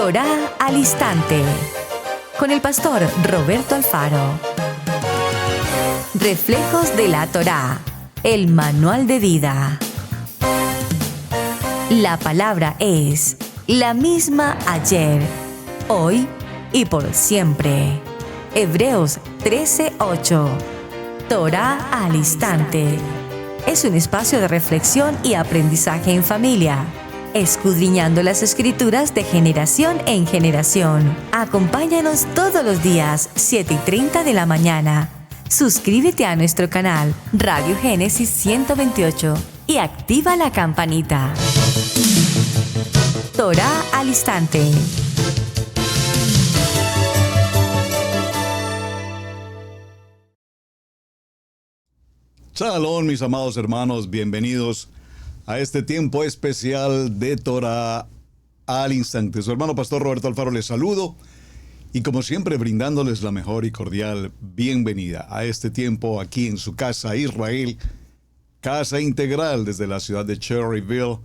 Torá al Instante, con el pastor Roberto Alfaro. Reflejos de la Torá, el manual de vida. La palabra es la misma ayer, hoy y por siempre. Hebreos 13:8. Torá al Instante. Es un espacio de reflexión y aprendizaje en familia, escudriñando las Escrituras de generación en generación. Acompáñanos todos los días, 7:30 de la mañana. Suscríbete a nuestro canal Radio Génesis 128 y activa la campanita. Torá al Instante. Shalom, mis amados hermanos, bienvenidos a este tiempo especial de Torá al Instante. Su hermano pastor Roberto Alfaro les saludo y como siempre brindándoles la mejor y cordial bienvenida a este tiempo aquí en su casa Israel, casa integral desde la ciudad de Cherryville,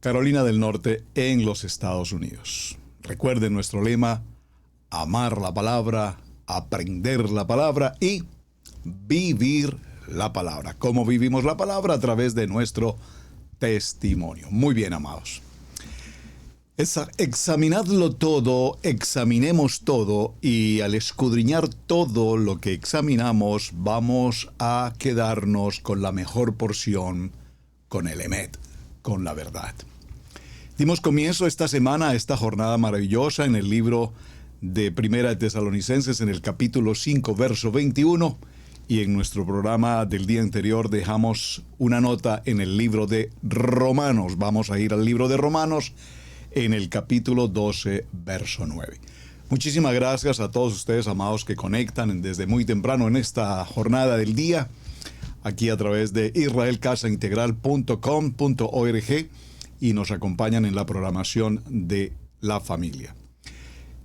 Carolina del Norte, en los Estados Unidos. Recuerden nuestro lema: amar la palabra, aprender la palabra y vivir la palabra. ¿Cómo vivimos la palabra? A través de nuestro testimonio. Muy bien, amados. Examinadlo todo, examinemos todo, y al escudriñar todo lo que examinamos, vamos a quedarnos con la mejor porción, con el Emet, con la verdad. Dimos comienzo esta semana a esta jornada maravillosa en el libro de Primera de Tesalonicenses, en el capítulo 5, verso 21, y en nuestro programa del día anterior dejamos una nota en el libro de Romanos. Vamos a ir al libro de Romanos en el capítulo 12, verso 9. Muchísimas gracias a todos ustedes, amados, que conectan desde muy temprano en esta jornada del día, aquí a través de israelcasaintegral.com.org, y nos acompañan en la programación de la familia.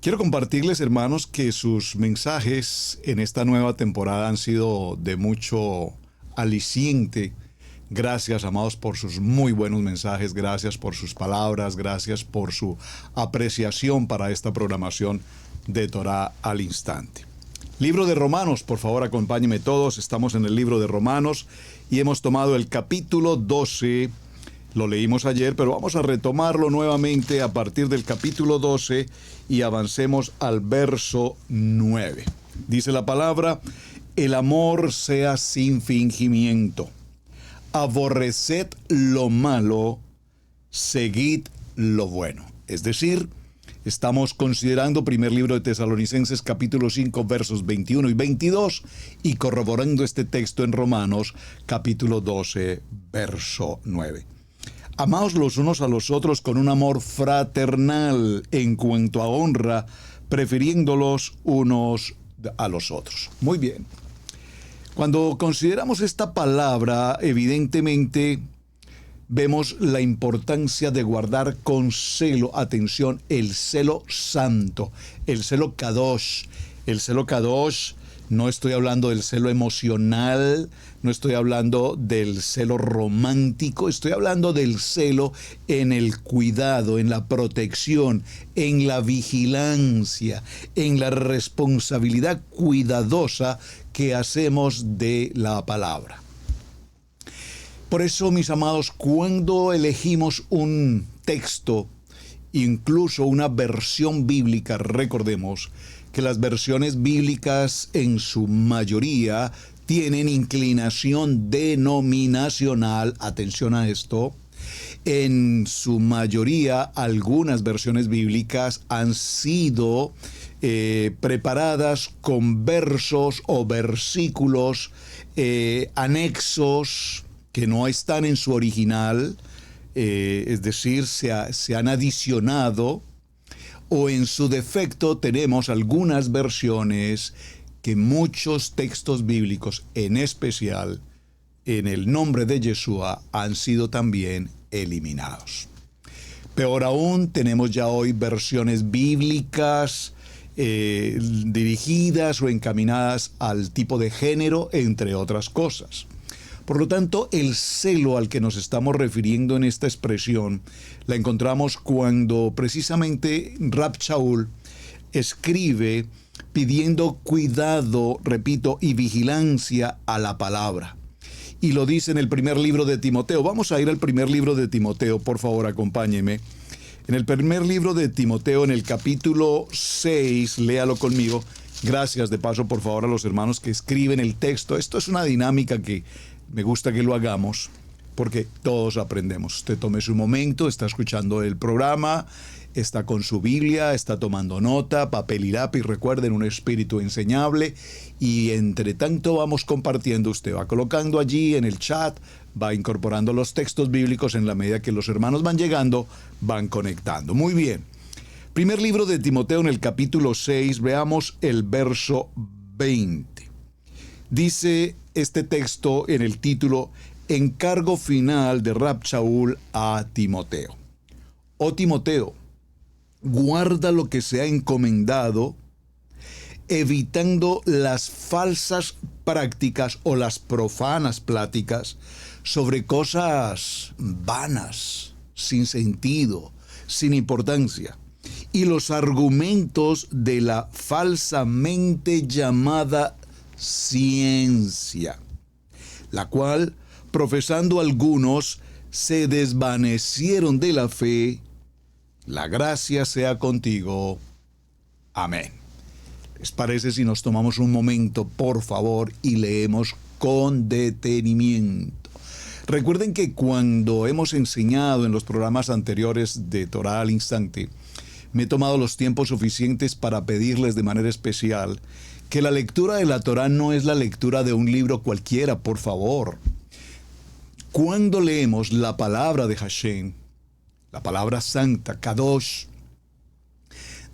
Quiero compartirles, hermanos, que sus mensajes en esta nueva temporada han sido de mucho aliciente. Gracias, amados, por sus muy buenos mensajes, gracias por sus palabras, gracias por su apreciación para esta programación de Torá al Instante. Libro de Romanos, por favor, acompáñenme todos. Estamos en el libro de Romanos y hemos tomado el capítulo 12. Lo leímos ayer, pero vamos a retomarlo nuevamente a partir del capítulo 12 y avancemos al verso 9. Dice la palabra: el amor sea sin fingimiento. Aborreced lo malo, seguid lo bueno. Es decir, estamos considerando primer libro de Tesalonicenses, capítulo 5, versos 21 y 22, y corroborando este texto en Romanos, capítulo 12, verso 9. Amaos los unos a los otros con un amor fraternal en cuanto a honra, prefiriéndolos unos a los otros. Muy bien. Cuando consideramos esta palabra, evidentemente vemos la importancia de guardar con celo, atención, el celo santo, el celo kadosh. El celo kadosh, no estoy hablando del celo emocional, no estoy hablando del celo romántico, estoy hablando del celo en el cuidado, en la protección, en la vigilancia, en la responsabilidad cuidadosa que hacemos de la palabra. Por eso, mis amados, cuando elegimos un texto, incluso una versión bíblica, recordemos que las versiones bíblicas en su mayoría tienen inclinación denominacional. Atención a esto. En su mayoría, algunas versiones bíblicas han sido preparadas con versos o versículos anexos que no están en su original, es decir, se han adicionado, o en su defecto tenemos algunas versiones que muchos textos bíblicos, en especial en el nombre de Yeshua, han sido también eliminados. Peor aún, tenemos ya hoy versiones bíblicas dirigidas o encaminadas al tipo de género, entre otras cosas. Por lo tanto, el celo al que nos estamos refiriendo en esta expresión la encontramos cuando precisamente Rab Shaul escribe pidiendo cuidado, repito, y vigilancia a la palabra. Y lo dice en el primer libro de Timoteo. Vamos a ir al primer libro de Timoteo, por favor, acompáñeme. En el primer libro de Timoteo, en el capítulo 6, léalo conmigo. Gracias de paso, por favor, a los hermanos que escriben el texto. Esto es una dinámica que me gusta que lo hagamos, porque todos aprendemos. Usted tome su momento, está escuchando el programa, está con su Biblia, está tomando nota, papel y lápiz, recuerden, un espíritu enseñable, y entre tanto vamos compartiendo, usted va colocando allí en el chat, va incorporando los textos bíblicos en la medida que los hermanos van llegando, van conectando. Muy bien. Primer libro de Timoteo en el capítulo 6, veamos el verso 20. Dice este texto en el título, encargo final de Rab Shaul a Timoteo. Oh Timoteo, guarda lo que se ha encomendado, evitando las falsas prácticas o las profanas pláticas sobre cosas vanas, sin sentido, sin importancia, y los argumentos de la falsamente llamada ciencia, la cual, profesando algunos, se desvanecieron de la fe. La gracia sea contigo. Amén. ¿Les parece si nos tomamos un momento, por favor, y leemos con detenimiento? Recuerden que cuando hemos enseñado en los programas anteriores de Torá al Instante, me he tomado los tiempos suficientes para pedirles de manera especial que la lectura de la Torá no es la lectura de un libro cualquiera, por favor. Cuando leemos la palabra de Hashem, la palabra santa, Kadosh,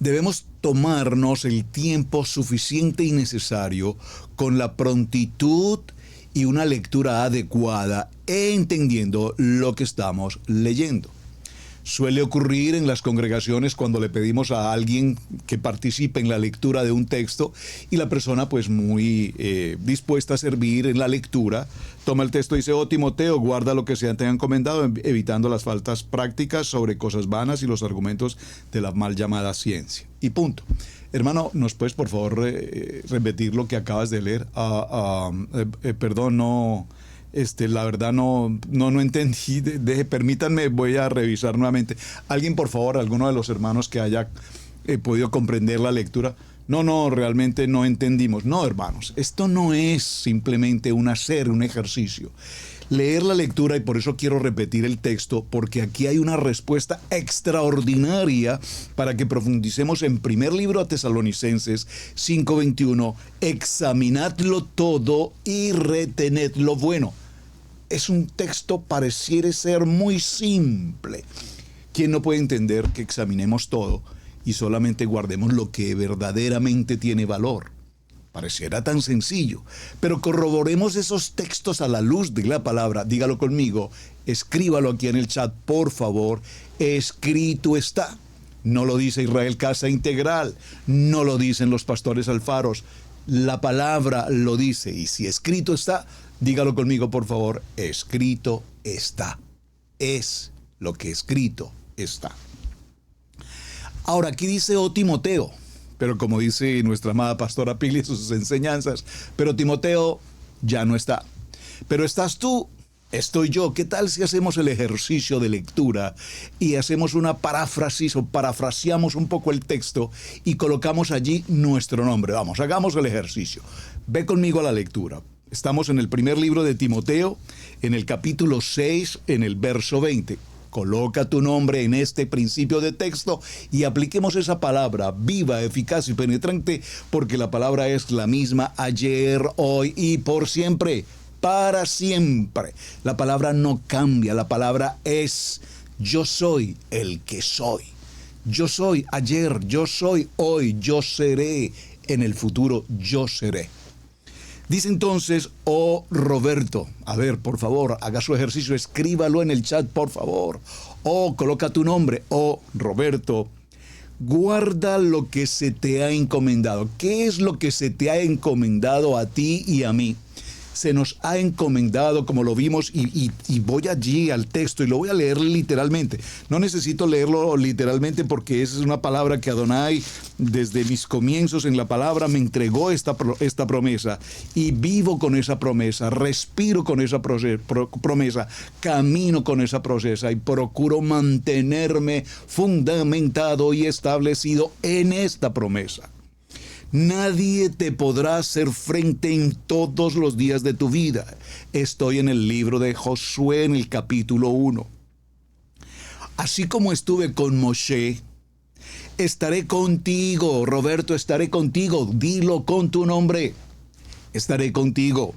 debemos tomarnos el tiempo suficiente y necesario con la prontitud y una lectura adecuada, entendiendo lo que estamos leyendo. Suele ocurrir en las congregaciones cuando le pedimos a alguien que participe en la lectura de un texto y la persona pues muy dispuesta a servir en la lectura, toma el texto y dice, oh Timoteo, guarda lo que se te han encomendado, evitando las faltas prácticas sobre cosas vanas y los argumentos de la mal llamada ciencia. Y punto. Hermano, ¿nos puedes por favor repetir lo que acabas de leer? Perdón, no... la verdad no entendí. Permítanme, voy a revisar nuevamente. Alguien, por favor, alguno de los hermanos que haya podido comprender la lectura. No, realmente no entendimos. No, hermanos, esto no es simplemente un ejercicio. Leer la lectura, y por eso quiero repetir el texto, porque aquí hay una respuesta extraordinaria para que profundicemos en primer libro a Tesalonicenses 5:21. Examinadlo todo y retened lo bueno. Es un texto, pareciera ser muy simple. ¿Quién no puede entender que examinemos todo y solamente guardemos lo que verdaderamente tiene valor? Pareciera tan sencillo, pero corroboremos esos textos a la luz de la palabra. Dígalo conmigo, escríbalo aquí en el chat, por favor. Escrito está. No lo dice Israel Casa Integral, no lo dicen los pastores Alfaros. La palabra lo dice, y si escrito está, dígalo conmigo, por favor, escrito está. Es lo que escrito está. Ahora, aquí dice, oh Timoteo, pero como dice nuestra amada pastora Pili, sus enseñanzas, pero Timoteo ya no está. Pero estás tú, estoy yo. ¿Qué tal si hacemos el ejercicio de lectura y hacemos una paráfrasis o parafraseamos un poco el texto y colocamos allí nuestro nombre? Vamos, hagamos el ejercicio. Ve conmigo a la lectura. Estamos en el primer libro de Timoteo, en el capítulo 6, en el verso 20. Coloca tu nombre en este principio de texto y apliquemos esa palabra viva, eficaz y penetrante, porque la palabra es la misma ayer, hoy y por siempre, para siempre. La palabra no cambia, la palabra es yo soy el que soy. Yo soy ayer, yo soy hoy, yo seré en el futuro, yo seré. Dice entonces, oh Roberto, a ver, por favor, haga su ejercicio, escríbalo en el chat, por favor. Coloca tu nombre, oh Roberto, guarda lo que se te ha encomendado. ¿Qué es lo que se te ha encomendado a ti y a mí? se nos ha encomendado, como lo vimos, y voy allí al texto y lo voy a leer literalmente. No necesito leerlo literalmente porque esa es una palabra que Adonai, desde mis comienzos en la palabra, me entregó esta promesa, y vivo con esa promesa, respiro con esa promesa, camino con esa promesa y procuro mantenerme fundamentado y establecido en esta promesa. Nadie te podrá hacer frente en todos los días de tu vida. Estoy en el libro de Josué, en el capítulo 1. Así como estuve con Moshe, estaré contigo. Roberto, estaré contigo. Dilo con tu nombre. Estaré contigo.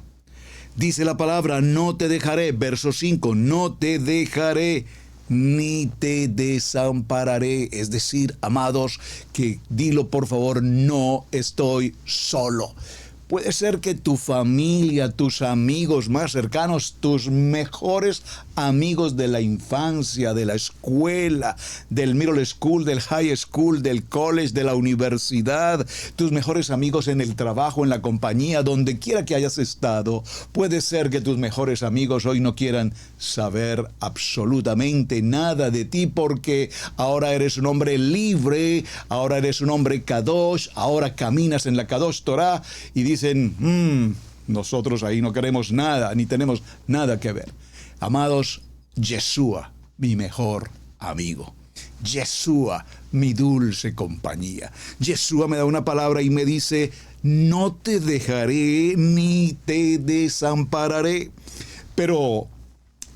Dice la palabra, no te dejaré. Verso 5, no te dejaré ni te desampararé. Es decir, amados, que dilo por favor, no estoy solo. Puede ser que tu familia, tus amigos más cercanos, tus mejores amigos de la infancia, de la escuela, del middle school, del high school, del college, de la universidad, tus mejores amigos en el trabajo, en la compañía, donde quiera que hayas estado, puede ser que tus mejores amigos hoy no quieran saber absolutamente nada de ti porque ahora eres un hombre libre, ahora eres un hombre kadosh, ahora caminas en la Kadosh Torah y dicen, nosotros ahí no queremos nada, ni tenemos nada que ver. Amados, Yeshua, mi mejor amigo. Yeshua, mi dulce compañía. Yeshua me da una palabra y me dice, no te dejaré ni te desampararé. Pero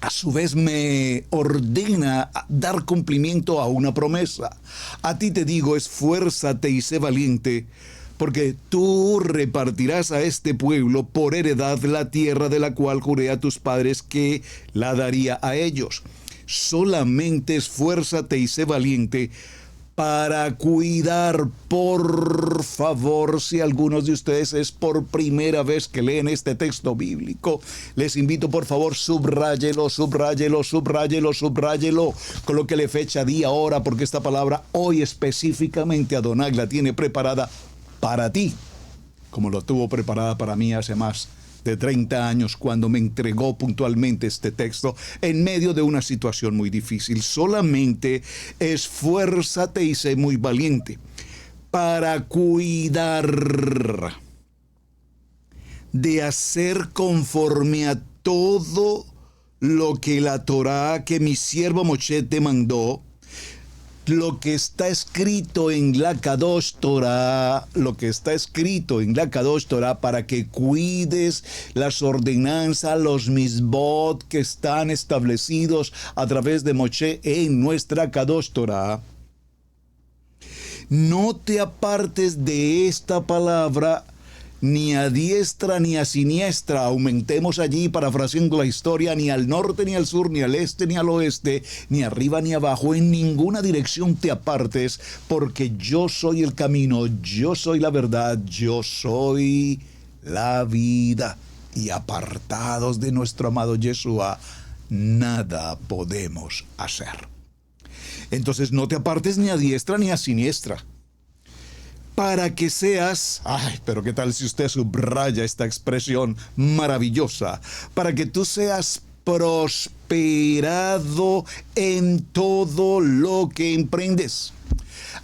a su vez me ordena dar cumplimiento a una promesa. A ti te digo, esfuérzate y sé valiente, porque tú repartirás a este pueblo por heredad la tierra de la cual juré a tus padres que la daría a ellos. Solamente esfuérzate y sé valiente para cuidar, por favor, si algunos de ustedes es por primera vez que leen este texto bíblico, les invito por favor, subráyelo, colóquele fecha, día, hora, porque esta palabra hoy específicamente Adonai la tiene preparada para ti, como lo tuvo preparada para mí hace más de 30 años cuando me entregó puntualmente este texto en medio de una situación muy difícil. Solamente esfuérzate y sé muy valiente para cuidar de hacer conforme a todo lo que la Torá que mi siervo Moshe te mandó, lo que está escrito en la Kadosh Torah, para que cuides las ordenanzas, los misbot que están establecidos a través de Moshe en nuestra Kadosh Torah. No te apartes de esta palabra ni a diestra ni a siniestra. Aumentemos allí, parafraseando la historia, ni al norte ni al sur, ni al este ni al oeste, ni arriba ni abajo, en ninguna dirección te apartes, porque yo soy el camino, yo soy la verdad, yo soy la vida. Y apartados de nuestro amado Yeshua, nada podemos hacer. Entonces no te apartes ni a diestra ni a siniestra, para que seas, pero qué tal si usted subraya esta expresión maravillosa, para que tú seas prosperado en todo lo que emprendes.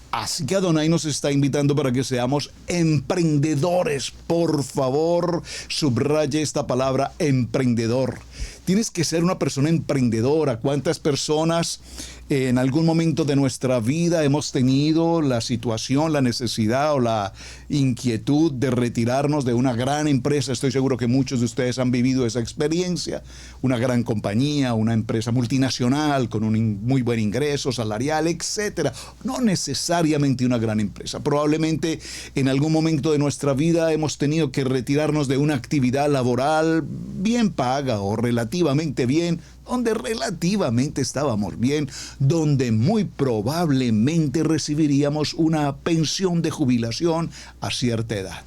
Así que Adonai nos está invitando para que seamos emprendedores. Por favor, subraye esta palabra, emprendedor. Tienes que ser una persona emprendedora. ¿Cuántas personas en algún momento de nuestra vida hemos tenido la situación, la necesidad o la inquietud de retirarnos de una gran empresa? Estoy seguro que muchos de ustedes han vivido esa experiencia. Una gran compañía, una empresa multinacional con un muy buen ingreso salarial, etcétera. No necesariamente una gran empresa. Probablemente en algún momento de nuestra vida hemos tenido que retirarnos de una actividad laboral bien paga o relativamente bien, donde relativamente estábamos bien, donde muy probablemente recibiríamos una pensión de jubilación a cierta edad.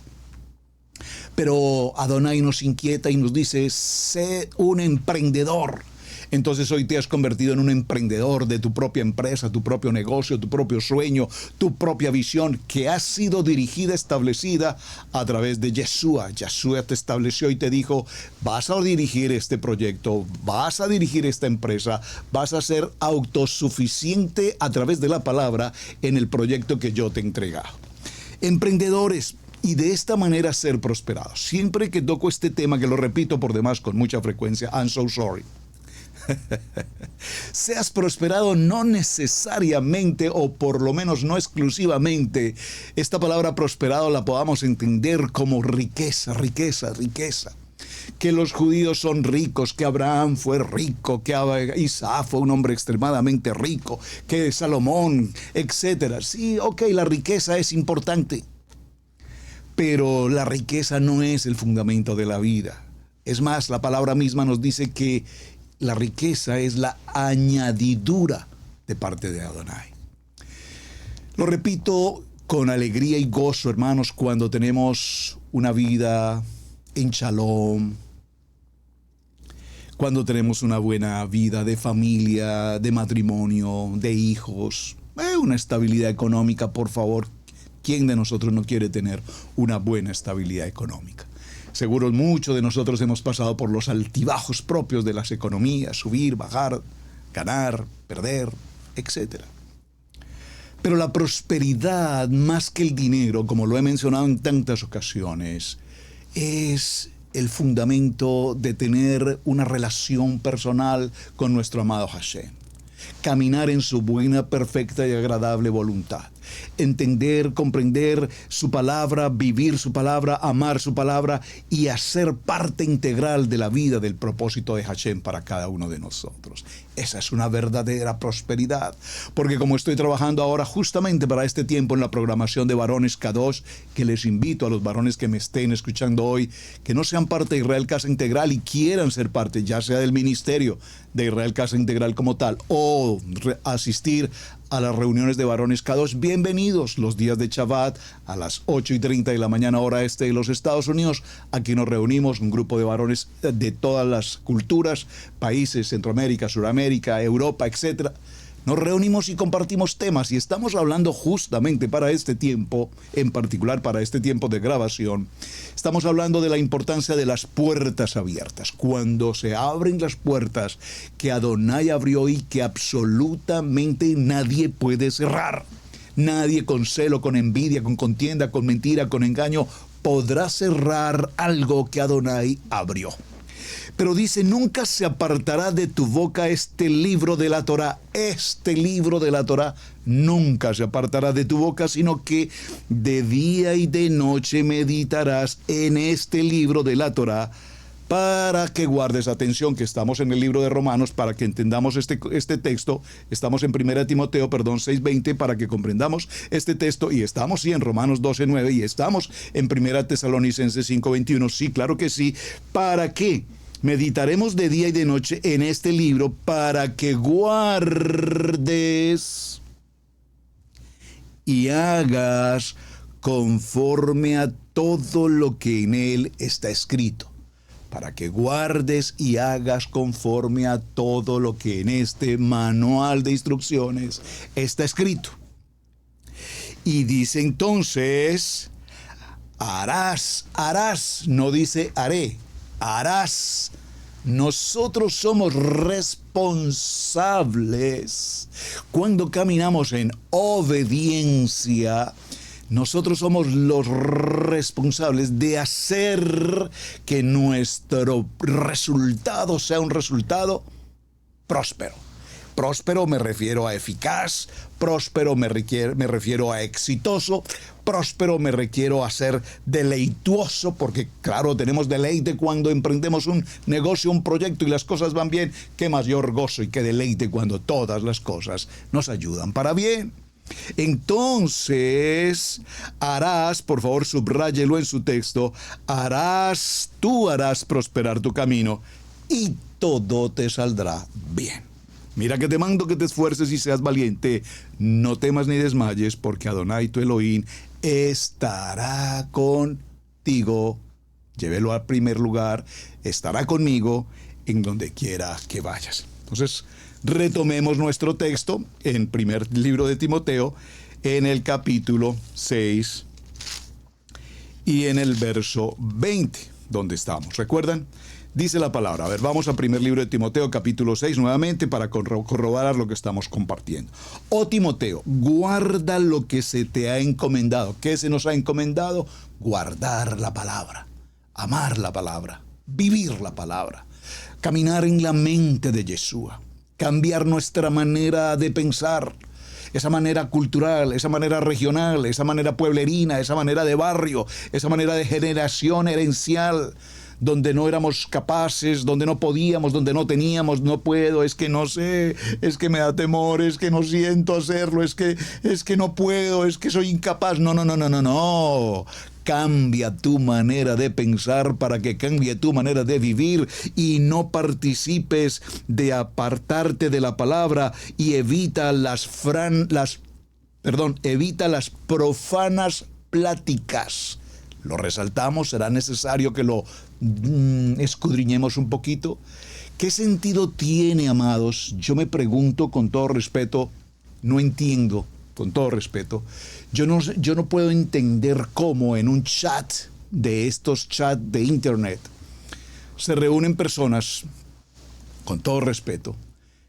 Pero Adonai nos inquieta y nos dice, sé un emprendedor. Entonces hoy te has convertido en un emprendedor de tu propia empresa, tu propio negocio, tu propio sueño, tu propia visión que ha sido dirigida, establecida a través de Yeshua. Yeshua te estableció y te dijo, vas a dirigir este proyecto, vas a dirigir esta empresa, vas a ser autosuficiente a través de la palabra en el proyecto que yo te he entregado. Emprendedores, y de esta manera ser prosperados. Siempre que toco este tema, que lo repito por demás con mucha frecuencia, I'm so sorry. Seas prosperado no necesariamente, o por lo menos no exclusivamente, esta palabra prosperado la podamos entender como riqueza, riqueza, riqueza. Que los judíos son ricos, que Abraham fue rico, que Isaac fue un hombre extremadamente rico, que Salomón, etc. Sí, ok, la riqueza es importante, pero la riqueza no es el fundamento de la vida. Es más, la palabra misma nos dice que la riqueza es la añadidura de parte de Adonai. Lo repito con alegría y gozo, hermanos, cuando tenemos una vida en shalom, cuando tenemos una buena vida de familia, de matrimonio, de hijos, una estabilidad económica, por favor. ¿Quién de nosotros no quiere tener una buena estabilidad económica? Seguro muchos de nosotros hemos pasado por los altibajos propios de las economías, subir, bajar, ganar, perder, etc. Pero la prosperidad, más que el dinero, como lo he mencionado en tantas ocasiones, es el fundamento de tener una relación personal con nuestro amado Hashem. Caminar en su buena, perfecta y agradable voluntad. Entender, comprender su palabra, vivir su palabra, amar su palabra y hacer parte integral de la vida, del propósito de Hashem para cada uno de nosotros. Esa es una verdadera prosperidad. Porque como estoy trabajando ahora justamente para este tiempo en la programación de Varones Kadosh, que les invito a los varones que me estén escuchando hoy, que no sean parte de Israel Casa Integral y quieran ser parte, ya sea del ministerio de Israel Casa Integral como tal, o asistir a las reuniones de Varones Kadosh, bienvenidos los días de Shabbat a las 8:30 de la mañana hora este de los Estados Unidos. Aquí nos reunimos un grupo de varones de todas las culturas, países, Centroamérica, Suramérica, Europa, etc. Nos reunimos y compartimos temas y estamos hablando justamente para este tiempo, en particular para este tiempo de grabación, estamos hablando de la importancia de las puertas abiertas. Cuando se abren las puertas que Adonai abrió y que absolutamente nadie puede cerrar. Nadie con celo, con envidia, con contienda, con mentira, con engaño, podrá cerrar algo que Adonai abrió. Pero dice, nunca se apartará de tu boca este libro de la Torá. Este libro de la Torá nunca se apartará de tu boca, sino que de día y de noche meditarás en este libro de la Torá, para que guardes atención, que estamos en el libro de Romanos, para que entendamos este texto. Estamos en 1 Timoteo, 6:20, para que comprendamos este texto, y estamos sí en Romanos 12:9, y estamos en 1 Tesalonicenses 5:21, sí, claro que sí. ¿Para qué? Meditaremos de día y de noche en este libro para que guardes y hagas conforme a todo lo que en él está escrito. Para que guardes y hagas conforme a todo lo que en este manual de instrucciones está escrito. Y dice entonces, harás, no dice haré. Harás. Nosotros somos responsables. Cuando caminamos en obediencia, nosotros somos los responsables de hacer que nuestro resultado sea un resultado próspero. Próspero me refiero a eficaz, próspero me refiero a exitoso, próspero me refiero a ser deleituoso, porque claro, tenemos deleite cuando emprendemos un negocio, un proyecto y las cosas van bien. Qué mayor gozo y qué deleite cuando todas las cosas nos ayudan para bien. Entonces, harás, por favor subráyelo en su texto, tú harás prosperar tu camino y todo te saldrá bien. Mira que te mando que te esfuerces y seas valiente. No temas ni desmayes, porque Adonai tu Elohim estará contigo. Llévelo al primer lugar. Estará conmigo en donde quiera que vayas. Entonces, retomemos nuestro texto en primer libro de Timoteo, en el capítulo 6 y en el verso 20, donde estamos. ¿Recuerdan? Dice la palabra. A ver, vamos al primer libro de Timoteo, capítulo 6, nuevamente, para corroborar lo que estamos compartiendo. Oh Timoteo, guarda lo que se te ha encomendado. ¿Qué se nos ha encomendado? Guardar la palabra, amar la palabra, vivir la palabra, caminar en la mente de Yeshua, cambiar nuestra manera de pensar, esa manera cultural, esa manera regional, esa manera pueblerina, esa manera de barrio, esa manera de generación herencial, donde no éramos capaces, donde no podíamos, donde no teníamos, no puedo, es que no sé, es que me da temor, es que no siento hacerlo, es que no puedo, es que soy incapaz. No. Cambia tu manera de pensar para que cambie tu manera de vivir y no participes de apartarte de la palabra y evita las profanas pláticas. Lo resaltamos, será necesario que lo escudriñemos un poquito. ¿Qué sentido tiene, amados? Yo me pregunto con todo respeto, no entiendo, con todo respeto, yo no puedo entender cómo en un chat de estos chats de internet se reúnen personas, con todo respeto,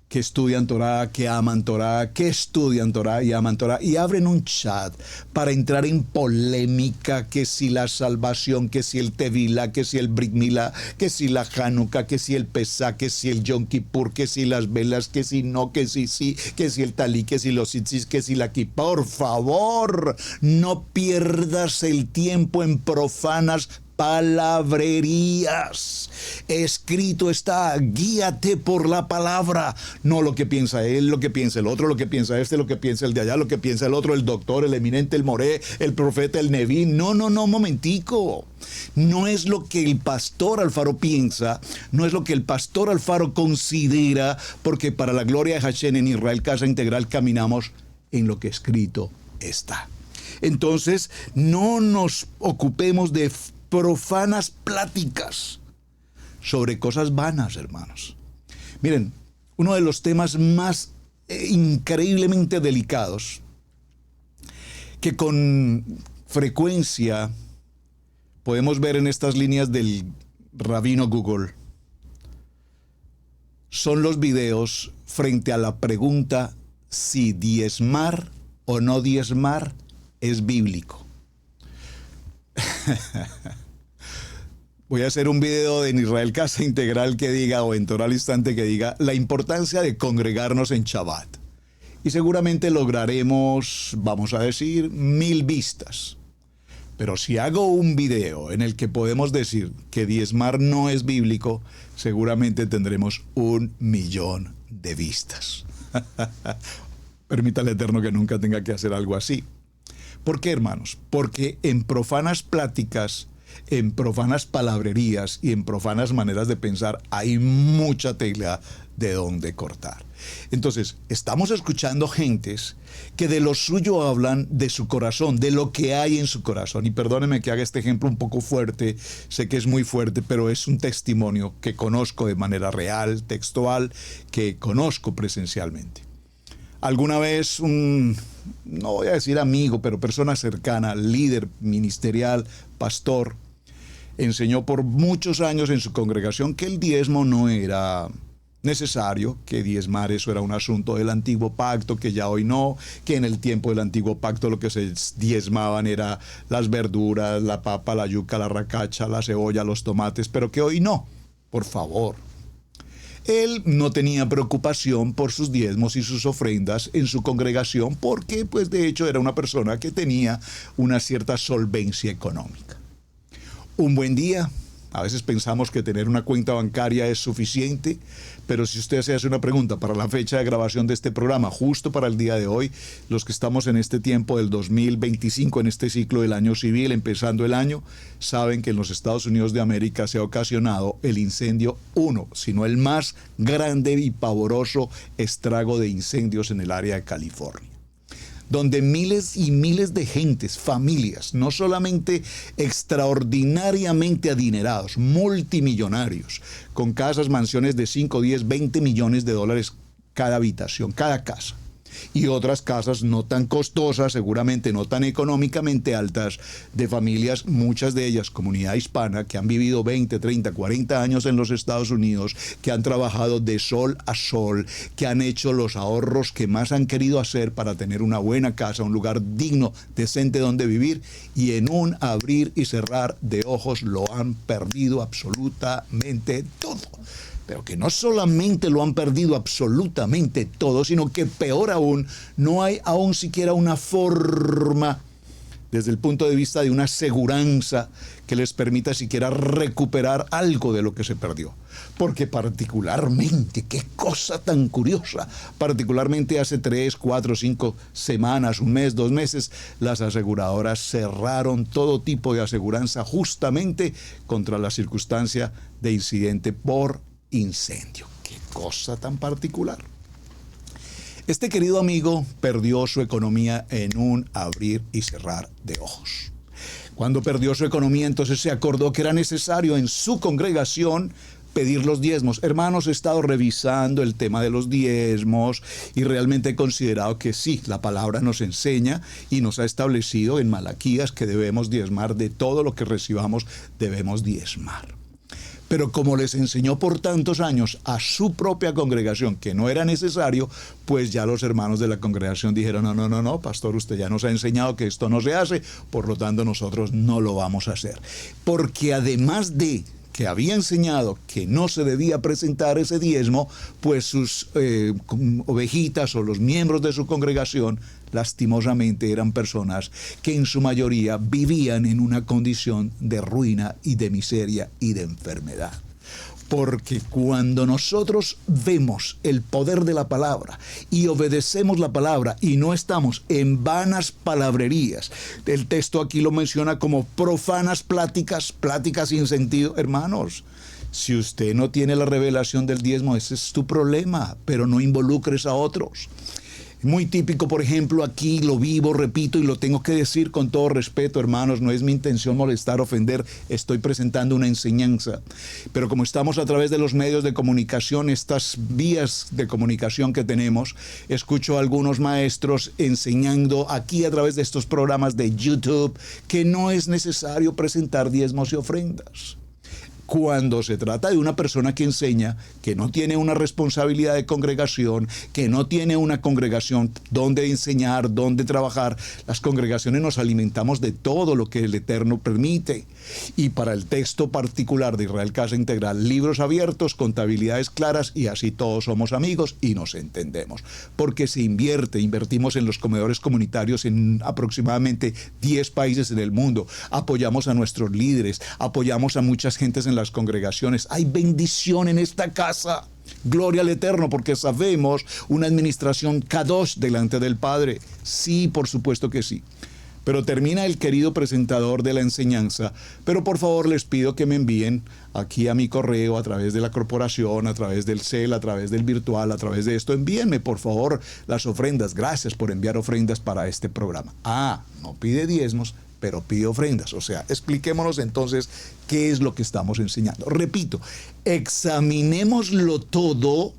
que estudian Torah, que aman Torah, que estudian Torah y aman Torah, y abren un chat para entrar en polémica, que si la salvación, que si el Tevilá, que si el Brit Milá, que si la Hanukkah, que si el Pesá, que si el Yom Kippur, que si las velas, que si no, que si sí, que si el Talí, que si los tzitzis, que si la Kippá. Por favor, no pierdas el tiempo en profanas palabrerías. Escrito está, guíate por la palabra, no lo que piensa él, lo que piensa el otro, lo que piensa este, lo que piensa el de allá, lo que piensa el otro, el doctor, el eminente, el moré, el profeta, el neví. No, momentico. No es lo que el pastor Alfaro piensa, no es lo que el pastor Alfaro considera, porque para la gloria de Hashem en Israel Casa Integral caminamos en lo que escrito está. Entonces, no nos ocupemos de profanas pláticas sobre cosas vanas, hermanos. Miren, uno de los temas más increíblemente delicados que con frecuencia podemos ver en estas líneas del rabino Google son los videos frente a la pregunta si diezmar o no diezmar es bíblico. Voy a hacer un video en Israel Casa Integral que diga, o en Torah al Instante que diga, la importancia de congregarnos en Shabbat. Y seguramente lograremos, vamos a decir, 1000 vistas. Pero si hago un video en el que podemos decir que diezmar no es bíblico, seguramente tendremos 1.000.000 de vistas. Permítale Eterno que nunca tenga que hacer algo así. ¿Por qué, hermanos? Porque en profanas pláticas, en profanas palabrerías y en profanas maneras de pensar hay mucha tela de donde cortar. Entonces, estamos escuchando gentes que de lo suyo hablan de su corazón, de lo que hay en su corazón. Y perdóneme que haga este ejemplo un poco fuerte, sé que es muy fuerte, pero es un testimonio que conozco de manera real, textual, que conozco presencialmente. Alguna vez no voy a decir amigo, pero persona cercana, líder ministerial, pastor, enseñó por muchos años en su congregación que el diezmo no era necesario, que diezmar eso era un asunto del antiguo pacto, que ya hoy no, que en el tiempo del antiguo pacto lo que se diezmaban era las verduras, la papa, la yuca, la racacha, la cebolla, los tomates, pero que hoy no, por favor. Él no tenía preocupación por sus diezmos y sus ofrendas en su congregación porque, pues, de hecho, era una persona que tenía una cierta solvencia económica. Un buen día, a veces pensamos que tener una cuenta bancaria es suficiente, pero si usted se hace una pregunta para la fecha de grabación de este programa, justo para el día de hoy, los que estamos en este tiempo del 2025, en este ciclo del año civil, empezando el año, saben que en los Estados Unidos de América se ha ocasionado el incendio, sino el más grande y pavoroso estrago de incendios en el área de California. donde miles y miles de gentes, familias, no solamente extraordinariamente adinerados, multimillonarios, con casas, mansiones de 5, 10, 20 millones de dólares cada habitación, cada casa. Y otras casas no tan costosas, seguramente no tan económicamente altas, de familias, muchas de ellas comunidad hispana, que han vivido 20, 30, 40 años en los Estados Unidos, que han trabajado de sol a sol, que han hecho los ahorros que más han querido hacer para tener una buena casa, un lugar digno, decente donde vivir, y en un abrir y cerrar de ojos lo han perdido absolutamente todo. Pero que no solamente lo han perdido absolutamente todo, sino que peor aún, no hay aún siquiera una forma, desde el punto de vista de una aseguranza, que les permita siquiera recuperar algo de lo que se perdió. Porque particularmente, qué cosa tan curiosa, particularmente hace 3, 4, 5 semanas, un mes, 2 meses, las aseguradoras cerraron todo tipo de aseguranza justamente contra la circunstancia de incidente por incendio. Qué cosa tan particular. Este querido amigo perdió su economía en un abrir y cerrar de ojos. Cuando perdió su economía, entonces se acordó que era necesario en su congregación pedir los diezmos. Hermanos, he estado revisando el tema de los diezmos y realmente he considerado que sí, la palabra nos enseña y nos ha establecido en Malaquías que debemos diezmar, de todo lo que recibamos debemos diezmar. Pero como les enseñó por tantos años a su propia congregación que no era necesario, pues ya los hermanos de la congregación dijeron, no, pastor, usted ya nos ha enseñado que esto no se hace, por lo tanto nosotros no lo vamos a hacer. Porque además de que había enseñado que no se debía presentar ese diezmo, pues sus ovejitas o los miembros de su congregación, lastimosamente eran personas que en su mayoría vivían en una condición de ruina y de miseria y de enfermedad. Porque cuando nosotros vemos el poder de la palabra y obedecemos la palabra y no estamos en vanas palabrerías, el texto aquí lo menciona como profanas pláticas sin sentido. Hermanos, si usted no tiene la revelación del diezmo, ese es tu problema, pero no involucres a otros. Muy típico, por ejemplo, aquí lo vivo, repito, y lo tengo que decir con todo respeto, hermanos, no es mi intención molestar, ofender, estoy presentando una enseñanza. Pero como estamos a través de los medios de comunicación, estas vías de comunicación que tenemos, escucho a algunos maestros enseñando aquí a través de estos programas de YouTube que no es necesario presentar diezmos y ofrendas. Cuando se trata de una persona que enseña, que no tiene una responsabilidad de congregación, que no tiene una congregación donde enseñar, donde trabajar, las congregaciones nos alimentamos de todo lo que el Eterno permite. Y para el texto particular de Israel Casa Integral, libros abiertos, contabilidades claras, y así todos somos amigos y nos entendemos. Porque se invertimos en los comedores comunitarios en aproximadamente 10 países en el mundo, apoyamos a nuestros líderes, apoyamos a muchas gentes en las congregaciones. Hay bendición en esta casa. Gloria al Eterno, porque sabemos una administración kadosh delante del Padre. Sí, por supuesto que sí. Pero termina el querido presentador de la enseñanza. Pero por favor les pido que me envíen aquí a mi correo, a través de la corporación, a través del CEL, a través del virtual, a través de esto. Envíenme por favor las ofrendas. Gracias por enviar ofrendas para este programa. No pide diezmos, pero pide ofrendas. O sea, expliquémonos entonces qué es lo que estamos enseñando. Repito, examinémoslo todo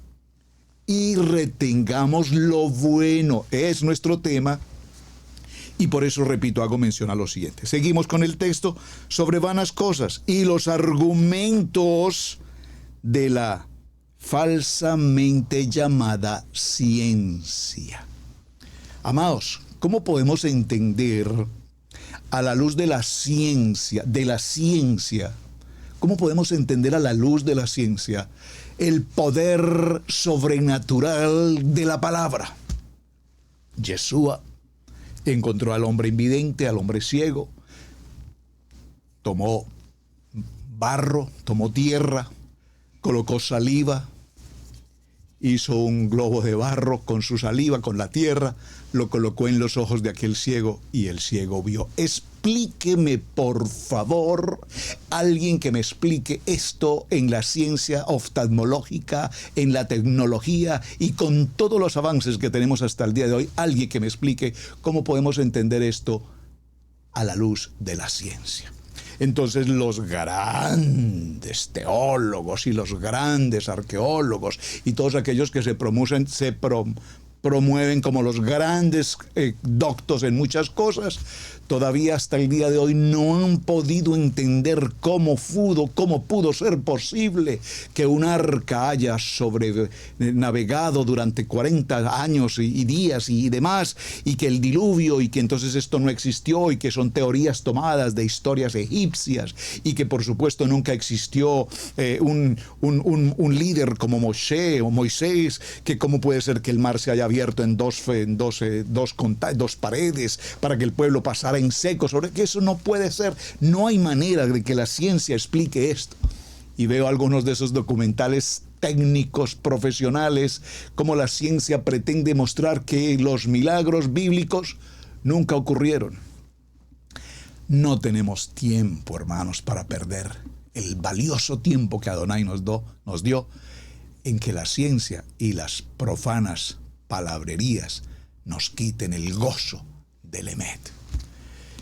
y retengamos lo bueno. Es nuestro tema. Y por eso, repito, hago mención a lo siguiente. Seguimos con el texto sobre vanas cosas y los argumentos de la falsamente llamada ciencia. Amados, ¿cómo podemos entender a la luz de la ciencia, cómo podemos entender a la luz de la ciencia el poder sobrenatural de la palabra? Yeshua encontró al hombre invidente, al hombre ciego, tomó barro, tomó tierra, colocó saliva, hizo un globo de barro con su saliva, con la tierra, lo colocó en los ojos de aquel ciego y el ciego vio. Es explíqueme por favor, alguien que me explique esto en la ciencia oftalmológica, en la tecnología y con todos los avances que tenemos hasta el día de hoy, alguien que me explique cómo podemos entender esto a la luz de la ciencia. Entonces los grandes teólogos y los grandes arqueólogos y todos aquellos que se promueven como los grandes doctos en muchas cosas, todavía hasta el día de hoy no han podido entender cómo pudo ser posible que un arca haya navegado durante 40 años y días y demás, y que el diluvio, y que entonces esto no existió, y que son teorías tomadas de historias egipcias, y que por supuesto nunca existió un líder como Moisés, que cómo puede ser que el mar se haya abierto en dos paredes para que el pueblo pasara en seco, sobre que eso no puede ser, no hay manera de que la ciencia explique esto. Y veo algunos de esos documentales técnicos, profesionales, como la ciencia pretende mostrar que los milagros bíblicos nunca ocurrieron. No tenemos tiempo, hermanos, para perder el valioso tiempo que Adonai nos dio en que la ciencia y las profanas palabrerías nos quiten el gozo del Emet.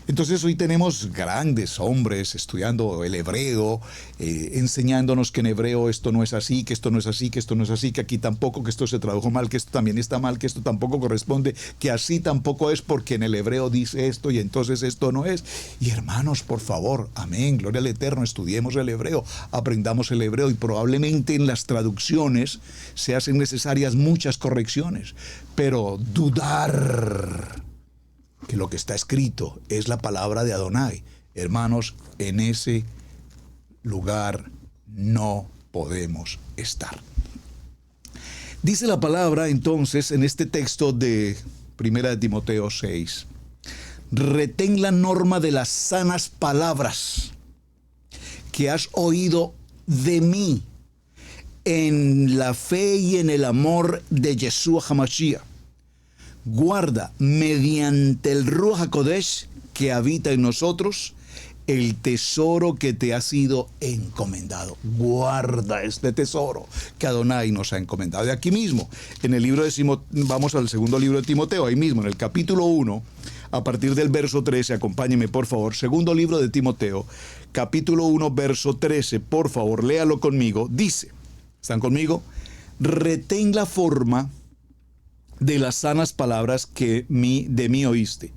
Entonces hoy tenemos grandes hombres estudiando el hebreo, enseñándonos que en hebreo esto no es así, que esto no es así, que esto no es así, que aquí tampoco, que esto se tradujo mal, que esto también está mal, que esto tampoco corresponde, que así tampoco es porque en el hebreo dice esto y entonces esto no es. Y hermanos, por favor, amén, gloria al Eterno, estudiemos el hebreo, aprendamos el hebreo, y probablemente en las traducciones se hacen necesarias muchas correcciones, pero dudar que lo que está escrito es la palabra de Adonai, hermanos, en ese lugar no podemos estar. Dice la palabra entonces en este texto de 1 Timoteo 6, retén la norma de las sanas palabras que has oído de mí en la fe y en el amor de Yeshua HaMashiach. Guarda mediante el Ruach HaKodesh que habita en nosotros el tesoro que te ha sido encomendado. Guarda este tesoro que Adonai nos ha encomendado. Y aquí mismo, en el libro de vamos al segundo libro de Timoteo, ahí mismo, en el capítulo 1, a partir del verso 13, acompáñeme por favor, segundo libro de Timoteo, capítulo 1, verso 13, por favor, léalo conmigo. Dice, ¿están conmigo? Retén la forma de las sanas palabras que de mí oíste,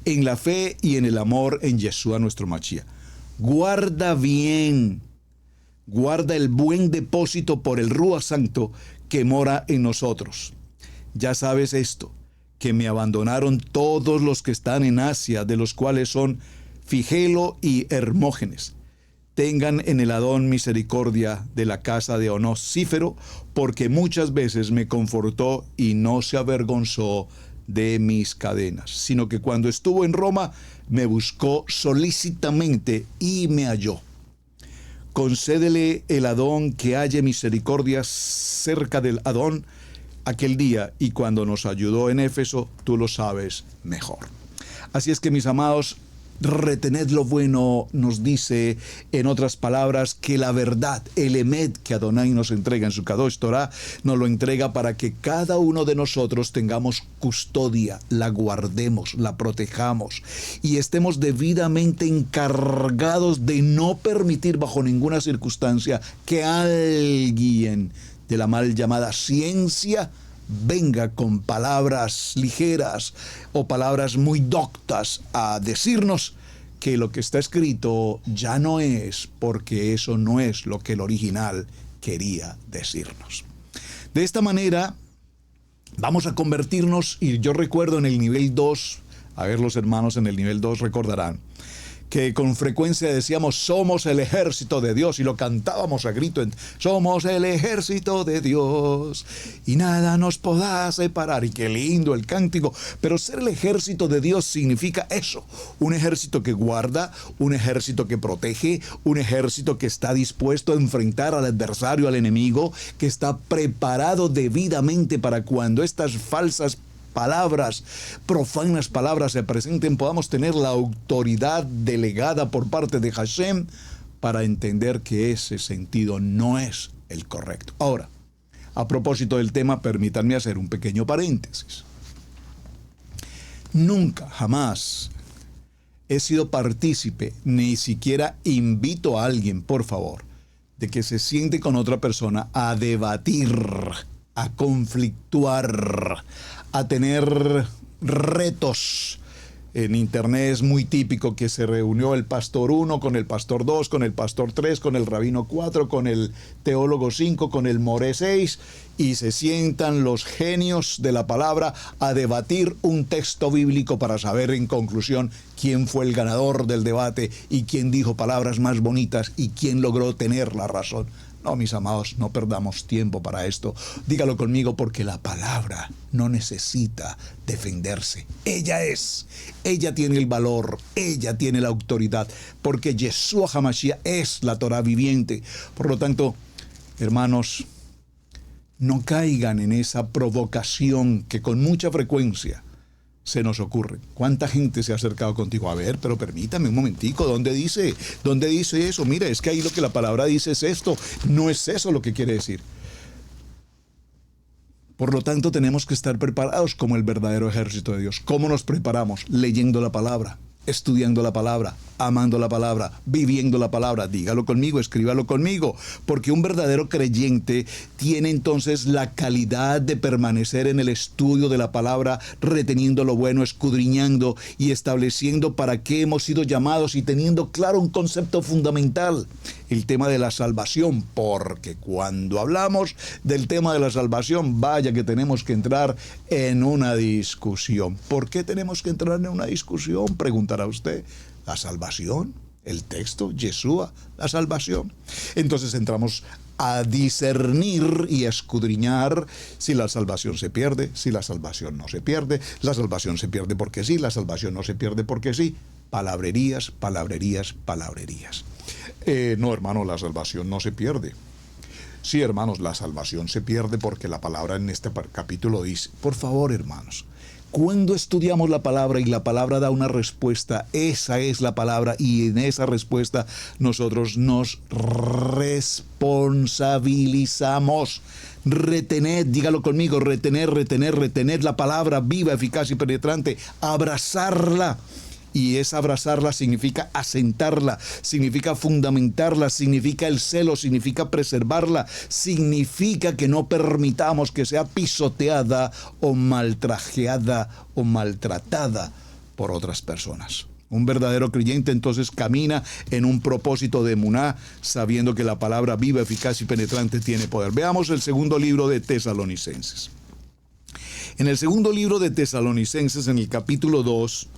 en la fe y en el amor en Yeshua nuestro Mashiach. Guarda bien, guarda el buen depósito por el Ruach Santo que mora en nosotros. Ya sabes esto, que me abandonaron todos los que están en Asia, de los cuales son Figelo y Hermógenes. Tengan en el Adón misericordia de la casa de Onésifero, porque muchas veces me confortó y no se avergonzó de mis cadenas, sino que cuando estuvo en Roma me buscó solícitamente y me halló. Concédele el Adón que halle misericordia cerca del Adón aquel día, y cuando nos ayudó en Éfeso, tú lo sabes mejor. Así es que, mis amados, retened lo bueno, nos dice en otras palabras que la verdad, el Emet que Adonai nos entrega en su Kadosh Torah, nos lo entrega para que cada uno de nosotros tengamos custodia, la guardemos, la protejamos y estemos debidamente encargados de no permitir bajo ninguna circunstancia que alguien de la mal llamada ciencia venga con palabras ligeras o palabras muy doctas a decirnos que lo que está escrito ya no es, porque eso no es lo que el original quería decirnos. De esta manera vamos a convertirnos, y yo recuerdo en el nivel 2, a ver, los hermanos en el nivel 2 recordarán que con frecuencia decíamos, somos el ejército de Dios, y lo cantábamos a grito, somos el ejército de Dios, y nada nos podrá separar, y qué lindo el cántico, pero ser el ejército de Dios significa eso, un ejército que guarda, un ejército que protege, un ejército que está dispuesto a enfrentar al adversario, al enemigo, que está preparado debidamente para cuando estas falsas palabras, profanas palabras se presenten, podamos tener la autoridad delegada por parte de Hashem para entender que ese sentido no es el correcto. Ahora, a propósito del tema, permítanme hacer un pequeño paréntesis. Nunca, jamás he sido partícipe, ni siquiera invito a alguien, por favor, de que se siente con otra persona a debatir, a conflictuar, a tener retos. En internet es muy típico que se reunió el pastor 1 con el pastor 2, con el pastor 3, con el rabino 4, con el teólogo 5, con el moré 6, y se sientan los genios de la palabra a debatir un texto bíblico para saber en conclusión quién fue el ganador del debate y quién dijo palabras más bonitas y quién logró tener la razón. No, mis amados, no perdamos tiempo para esto. Dígalo conmigo, porque la palabra no necesita defenderse. Ella tiene el valor, ella tiene la autoridad, porque Yeshua HaMashiach es la Torah viviente. Por lo tanto, hermanos, no caigan en esa provocación que con mucha frecuencia se nos ocurre. ¿Cuánta gente se ha acercado contigo? A ver, pero permítame un momentico, ¿dónde dice eso? Mira, es que ahí lo que la palabra dice es esto, no es eso lo que quiere decir. Por lo tanto, tenemos que estar preparados como el verdadero ejército de Dios. ¿Cómo nos preparamos? Leyendo la palabra, estudiando la palabra, amando la palabra, viviendo la palabra. Dígalo conmigo, escríbalo conmigo, porque un verdadero creyente tiene entonces la calidad de permanecer en el estudio de la palabra, reteniendo lo bueno, escudriñando y estableciendo para qué hemos sido llamados y teniendo claro un concepto fundamental, el tema de la salvación, porque cuando hablamos del tema de la salvación, vaya que tenemos que entrar en una discusión. ¿Por qué tenemos que entrar en una discusión? Preguntará usted. La salvación, el texto, Yeshua, la salvación. Entonces entramos a discernir y a escudriñar si la salvación se pierde, si la salvación no se pierde, la salvación se pierde porque sí, la salvación no se pierde porque sí. Palabrerías, palabrerías, palabrerías. No, hermano, la salvación no se pierde. Sí, hermanos, la salvación se pierde porque la palabra en este capítulo dice, por favor, hermanos, cuando estudiamos la palabra y la palabra da una respuesta, esa es la palabra, y en esa respuesta nosotros nos responsabilizamos. Retener, dígalo conmigo, retener la palabra viva, eficaz y penetrante, abrazarla. Y esa abrazarla significa asentarla, significa fundamentarla, significa el celo, significa preservarla, significa que no permitamos que sea pisoteada o maltrajeada o maltratada por otras personas. Un verdadero creyente entonces camina en un propósito de emuná, sabiendo que la palabra viva, eficaz y penetrante tiene poder. Veamos el segundo libro de Tesalonicenses. En el segundo libro de Tesalonicenses, en el capítulo 2,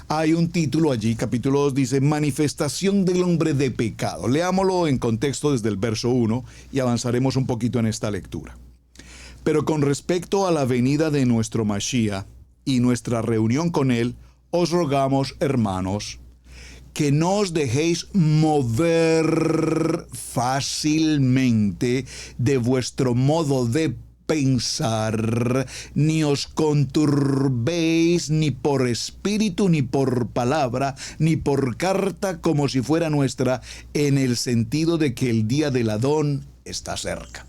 hay un título allí, capítulo 2 dice, manifestación del hombre de pecado. Leámoslo en contexto desde el verso 1 y avanzaremos un poquito en esta lectura. Pero con respecto a la venida de nuestro Mashiach y nuestra reunión con él, os rogamos, hermanos, que no os dejéis mover fácilmente de vuestro modo de pensar, ni os conturbéis ni por espíritu, ni por palabra, ni por carta como si fuera nuestra, en el sentido de que el día del Adón está cerca.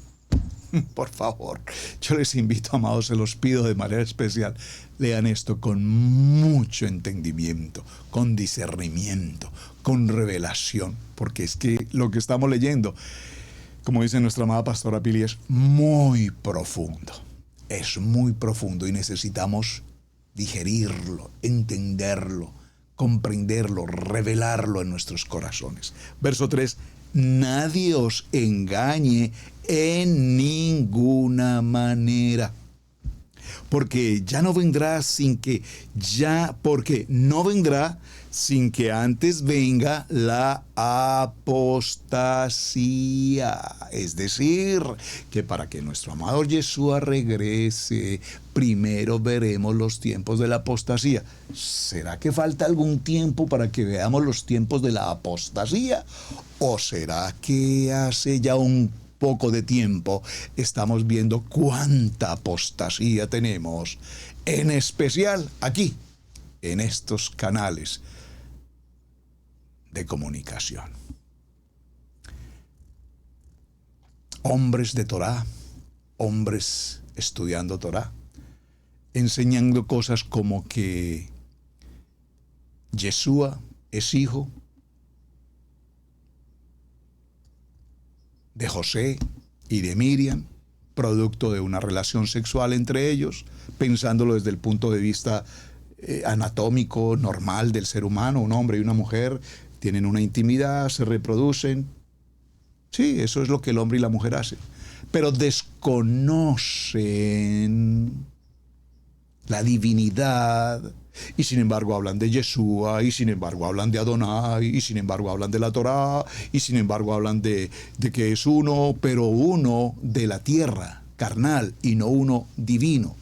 Por favor, yo les invito, amados, se los pido de manera especial, lean esto con mucho entendimiento, con discernimiento, con revelación, porque es que lo que estamos leyendo, como dice nuestra amada pastora Pili, es muy profundo y necesitamos digerirlo, entenderlo, comprenderlo, revelarlo en nuestros corazones. Verso 3, nadie os engañe en ninguna manera, porque no vendrá sin que antes venga la apostasía. Es decir, que para que nuestro amado Yeshua regrese, primero veremos los tiempos de la apostasía. ¿Será que falta algún tiempo para que veamos los tiempos de la apostasía? ¿O será que hace ya un poco de tiempo estamos viendo cuánta apostasía tenemos, en especial aquí, en estos canales de comunicación. Hombres de Torá, hombres estudiando Torá, enseñando cosas como que Yeshua es hijo de José y de Miriam, producto de una relación sexual entre ellos, pensándolo desde el punto de vista anatómico normal del ser humano. Un hombre y una mujer tienen una intimidad, se reproducen. Sí, eso es lo que el hombre y la mujer hacen. Pero desconocen la divinidad, y sin embargo hablan de Yeshua, y sin embargo hablan de Adonai, y sin embargo hablan de la Torá, y sin embargo hablan de que es uno, pero uno de la tierra, carnal, y no uno divino.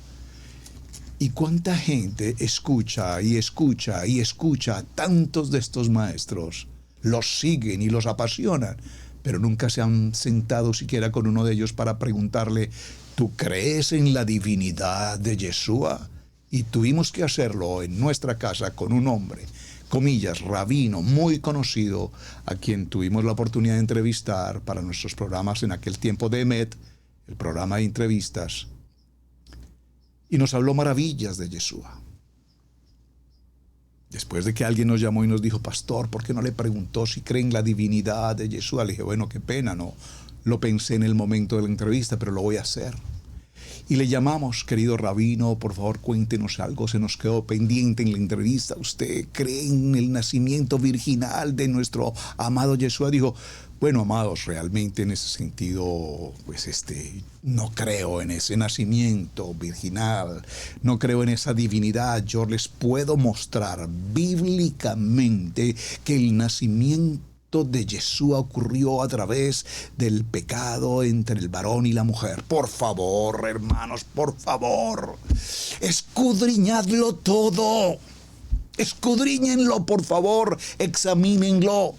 ¿Y cuánta gente escucha y escucha y escucha a tantos de estos maestros? Los siguen y los apasionan, pero nunca se han sentado siquiera con uno de ellos para preguntarle: ¿tú crees en la divinidad de Yeshua? Y tuvimos que hacerlo en nuestra casa con un hombre, comillas, rabino, muy conocido, a quien tuvimos la oportunidad de entrevistar para nuestros programas en aquel tiempo de Emet, el programa de entrevistas, y nos habló maravillas de Yeshua. Después de que alguien nos llamó y nos dijo: pastor, ¿por qué no le preguntó si cree en la divinidad de Yeshua? Le dije: bueno, qué pena, no lo pensé en el momento de la entrevista, pero lo voy a hacer. Y le llamamos: querido rabino, por favor cuéntenos algo, se nos quedó pendiente en la entrevista. ¿Usted cree en el nacimiento virginal de nuestro amado Yeshua? Dijo: bueno, amados, realmente en ese sentido, pues no creo en ese nacimiento virginal, no creo en esa divinidad. Yo les puedo mostrar bíblicamente que el nacimiento de Yeshua ocurrió a través del pecado entre el varón y la mujer. Por favor, hermanos, por favor, escudriñadlo todo. Escudriñenlo, por favor, examínenlo.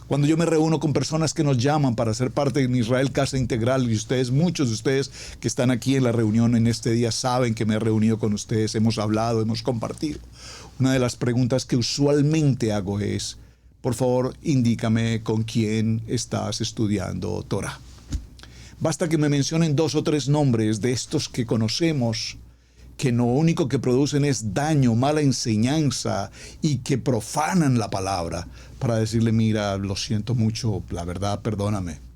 Cuando yo me reúno con personas que nos llaman para ser parte de Israel Casa Integral, y ustedes, muchos de ustedes que están aquí en la reunión en este día, saben que me he reunido con ustedes, hemos hablado, hemos compartido. Una de las preguntas que usualmente hago es: por favor, indícame con quién estás estudiando Torah. Basta que me mencionen 2 o 3 nombres de estos que conocemos, que lo único que producen es daño, mala enseñanza y que profanan la palabra, para decirle: mira, lo siento mucho, la verdad, perdóname.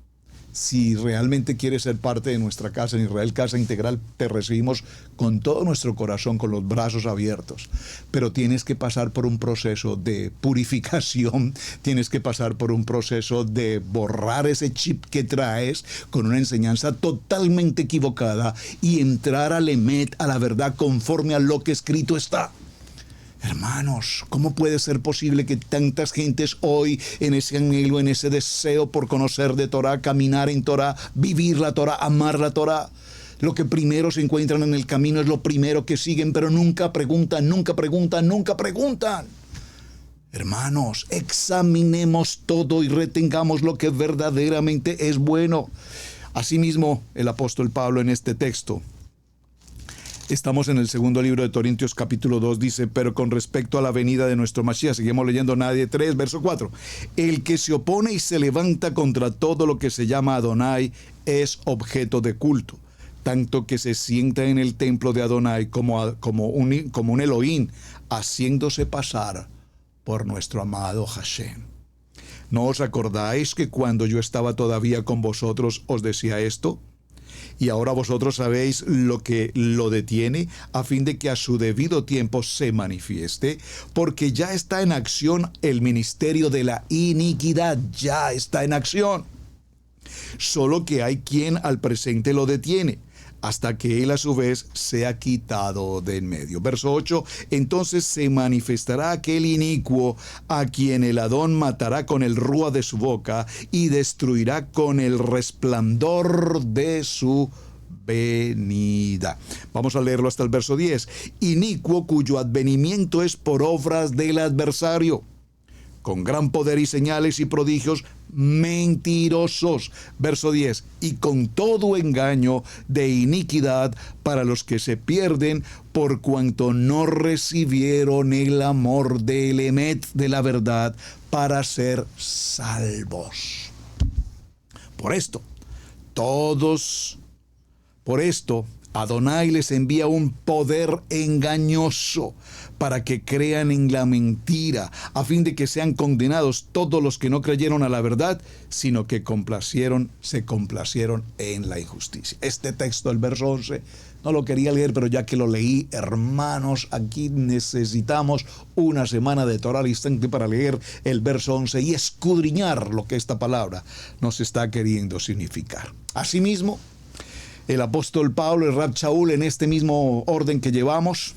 Si realmente quieres ser parte de nuestra casa en Israel Casa Integral, te recibimos con todo nuestro corazón, con los brazos abiertos. Pero tienes que pasar por un proceso de purificación, tienes que pasar por un proceso de borrar ese chip que traes con una enseñanza totalmente equivocada y entrar al Emet, a la verdad, conforme a lo que escrito está. Hermanos, ¿cómo puede ser posible que tantas gentes hoy, en ese anhelo, en ese deseo por conocer de Torah, caminar en Torah, vivir la Torah, amar la Torah, lo que primero se encuentran en el camino es lo primero que siguen, pero nunca preguntan, nunca preguntan, nunca preguntan? Hermanos, examinemos todo y retengamos lo que verdaderamente es bueno. Asimismo, el apóstol Pablo en este texto, estamos en el segundo libro de Corintios capítulo 2, dice: pero con respecto a la venida de nuestro Mashiach, seguimos leyendo Nadie 3, verso 4. El que se opone y se levanta contra todo lo que se llama Adonai es objeto de culto, tanto que se sienta en el templo de Adonai como un Elohim, haciéndose pasar por nuestro amado Hashem. ¿No os acordáis que cuando yo estaba todavía con vosotros os decía esto? Y ahora vosotros sabéis lo que lo detiene, a fin de que a su debido tiempo se manifieste, porque ya está en acción el ministerio de la iniquidad, ya está en acción. Solo que hay quien al presente lo detiene, hasta que él a su vez sea quitado de en medio. Verso 8, entonces se manifestará aquel inicuo a quien el Adón matará con el rúa de su boca y destruirá con el resplandor de su venida. Vamos a leerlo hasta el verso 10. Inicuo cuyo advenimiento es por obras del adversario, con gran poder y señales y prodigios mentirosos. Verso 10, y con todo engaño de iniquidad para los que se pierden, por cuanto no recibieron el amor del emet de la verdad para ser salvos. Por esto, Adonai les envía un poder engañoso para que crean en la mentira, a fin de que sean condenados todos los que no creyeron a la verdad, sino que se complacieron en la injusticia. Este texto, el verso 11, no lo quería leer, pero ya que lo leí, hermanos, aquí necesitamos una semana de Torah al instante para leer el verso 11 y escudriñar lo que esta palabra nos está queriendo significar. Asimismo, el apóstol Pablo, el Rab Shaul, en este mismo orden que llevamos,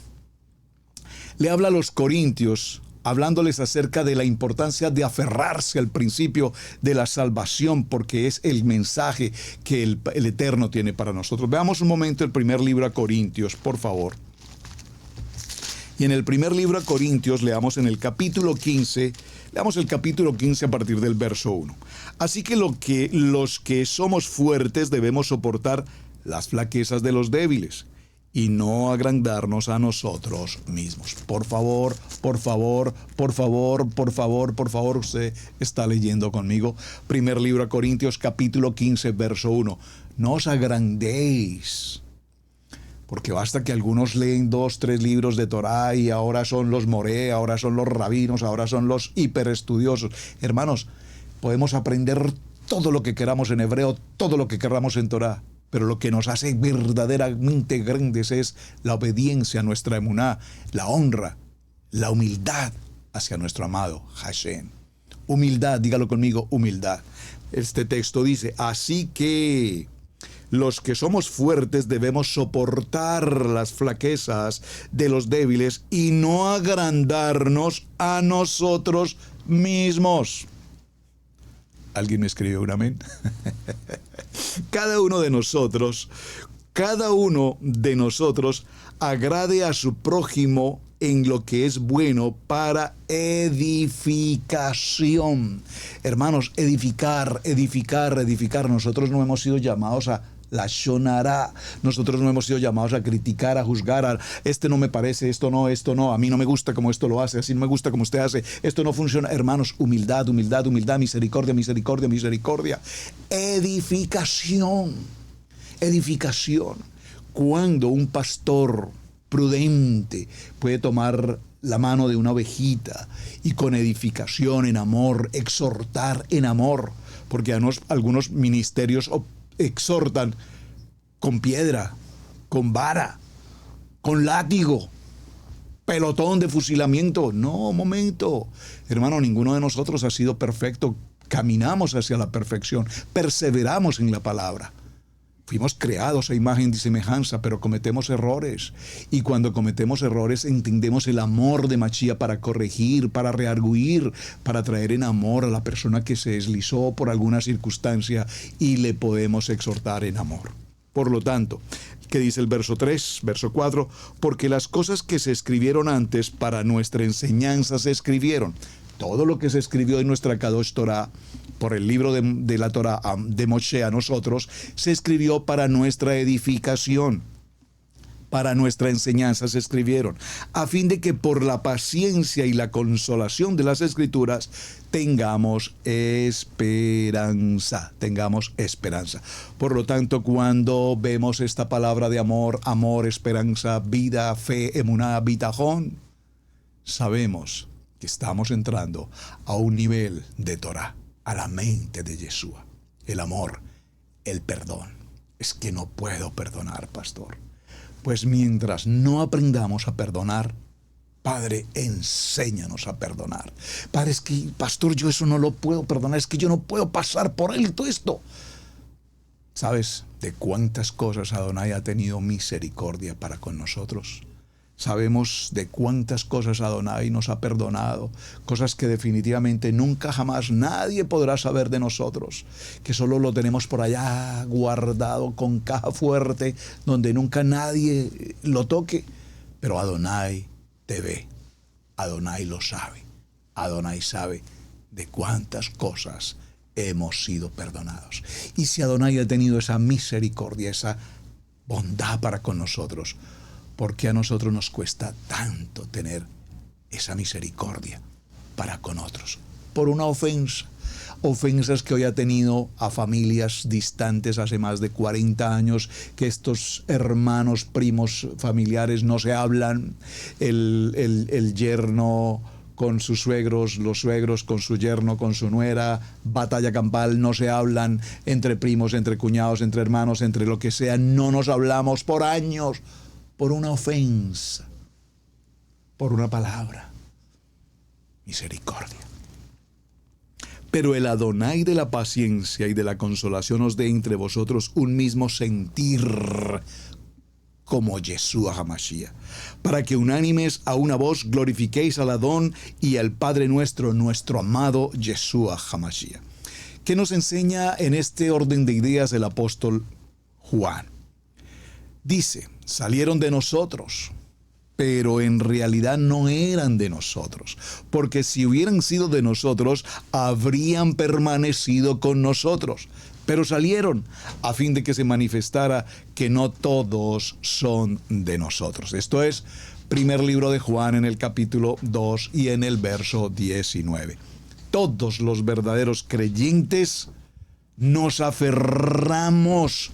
le habla a los corintios, hablándoles acerca de la importancia de aferrarse al principio de la salvación, porque es el mensaje que el Eterno tiene para nosotros. Veamos un momento el primer libro a Corintios, por favor. Y en el primer libro a Corintios, leamos en el capítulo 15, leamos el capítulo 15 a partir del verso 1. Así que los que somos fuertes debemos soportar las flaquezas de los débiles y no agrandarnos a nosotros mismos. Por favor, usted está leyendo conmigo. Primer libro a Corintios, capítulo 15, verso 1. No os agrandéis, porque basta que algunos leen 2, 3 libros de Torah y ahora son los moré, ahora son los rabinos, ahora son los hiperestudiosos. Hermanos, podemos aprender todo lo que queramos en hebreo, todo lo que queramos en Torah, pero lo que nos hace verdaderamente grandes es la obediencia a nuestra emuná, la honra, la humildad hacia nuestro amado Hashem. Humildad, dígalo conmigo, humildad. Este texto dice, así que los que somos fuertes debemos soportar las flaquezas de los débiles y no agrandarnos a nosotros mismos. ¿Alguien me escribió un amén? Cada uno de nosotros agrade a su prójimo en lo que es bueno para edificación. Hermanos, edificar. Nosotros no hemos sido llamados a la shonara. Nosotros no hemos sido llamados a criticar, a juzgar, este no me parece, esto no, a mí no me gusta como esto lo hace, así no me gusta como usted hace, esto no funciona. Hermanos, humildad, misericordia. Edificación. Cuando un pastor prudente puede tomar la mano de una ovejita y con edificación, en amor, exhortar en amor, porque algunos ministerios exhortan con piedra, con vara, con látigo, pelotón de fusilamiento. No, momento. Hermano, ninguno de nosotros ha sido perfecto. Caminamos hacia la perfección, perseveramos en la palabra. Fuimos creados a imagen y semejanza, pero cometemos errores. Y cuando cometemos errores, entendemos el amor de Mashiach para corregir, para rearguir, para traer en amor a la persona que se deslizó por alguna circunstancia y le podemos exhortar en amor. Por lo tanto, ¿qué dice el verso 3, verso 4? Porque las cosas que se escribieron antes para nuestra enseñanza se escribieron. Todo lo que se escribió en nuestra Kadosh Torah, por el libro de la Torah de Moshe a nosotros, se escribió para nuestra edificación, para nuestra enseñanza se escribieron, a fin de que por la paciencia y la consolación de las Escrituras tengamos esperanza. Por lo tanto, cuando vemos esta palabra de amor, esperanza, vida, fe, emuná, bitajón, sabemos que estamos entrando a un nivel de Torah, a la mente de Yeshua. El amor, el perdón. Es que no puedo perdonar, pastor. Pues mientras no aprendamos a perdonar, Padre, enséñanos a perdonar. Padre, es que, pastor, yo eso no lo puedo perdonar, es que yo no puedo pasar por alto esto. ¿Sabes de cuántas cosas Adonai ha tenido misericordia para con nosotros? Sabemos de cuántas cosas Adonai nos ha perdonado, cosas que definitivamente nunca jamás nadie podrá saber de nosotros, que solo lo tenemos por allá guardado con caja fuerte, donde nunca nadie lo toque. Pero Adonai te ve, Adonai lo sabe, Adonai sabe de cuántas cosas hemos sido perdonados. Y si Adonai ha tenido esa misericordia, esa bondad para con nosotros, ¿por qué a nosotros nos cuesta tanto tener esa misericordia para con otros? Por una ofensa. Ofensas que hoy ha tenido a familias distantes hace más de 40 años, que estos hermanos, primos, familiares no se hablan, el yerno con sus suegros, los suegros con su yerno, con su nuera, batalla campal, no se hablan entre primos, entre cuñados, entre hermanos, entre lo que sea, no nos hablamos por años, por una ofensa, por una palabra. Misericordia. Pero el Adonai de la paciencia y de la consolación os dé entre vosotros un mismo sentir como Yeshua HaMashiach, para que unánimes a una voz glorifiquéis al Adón y al Padre nuestro, nuestro amado Yeshua HaMashiach. ¿Qué nos enseña en este orden de ideas el apóstol Juan? Dice, salieron de nosotros, pero en realidad no eran de nosotros, porque si hubieran sido de nosotros, habrían permanecido con nosotros. Pero salieron a fin de que se manifestara que no todos son de nosotros. Esto es, primer libro de Juan en el capítulo 2 y en el verso 19. Todos los verdaderos creyentes nos aferramos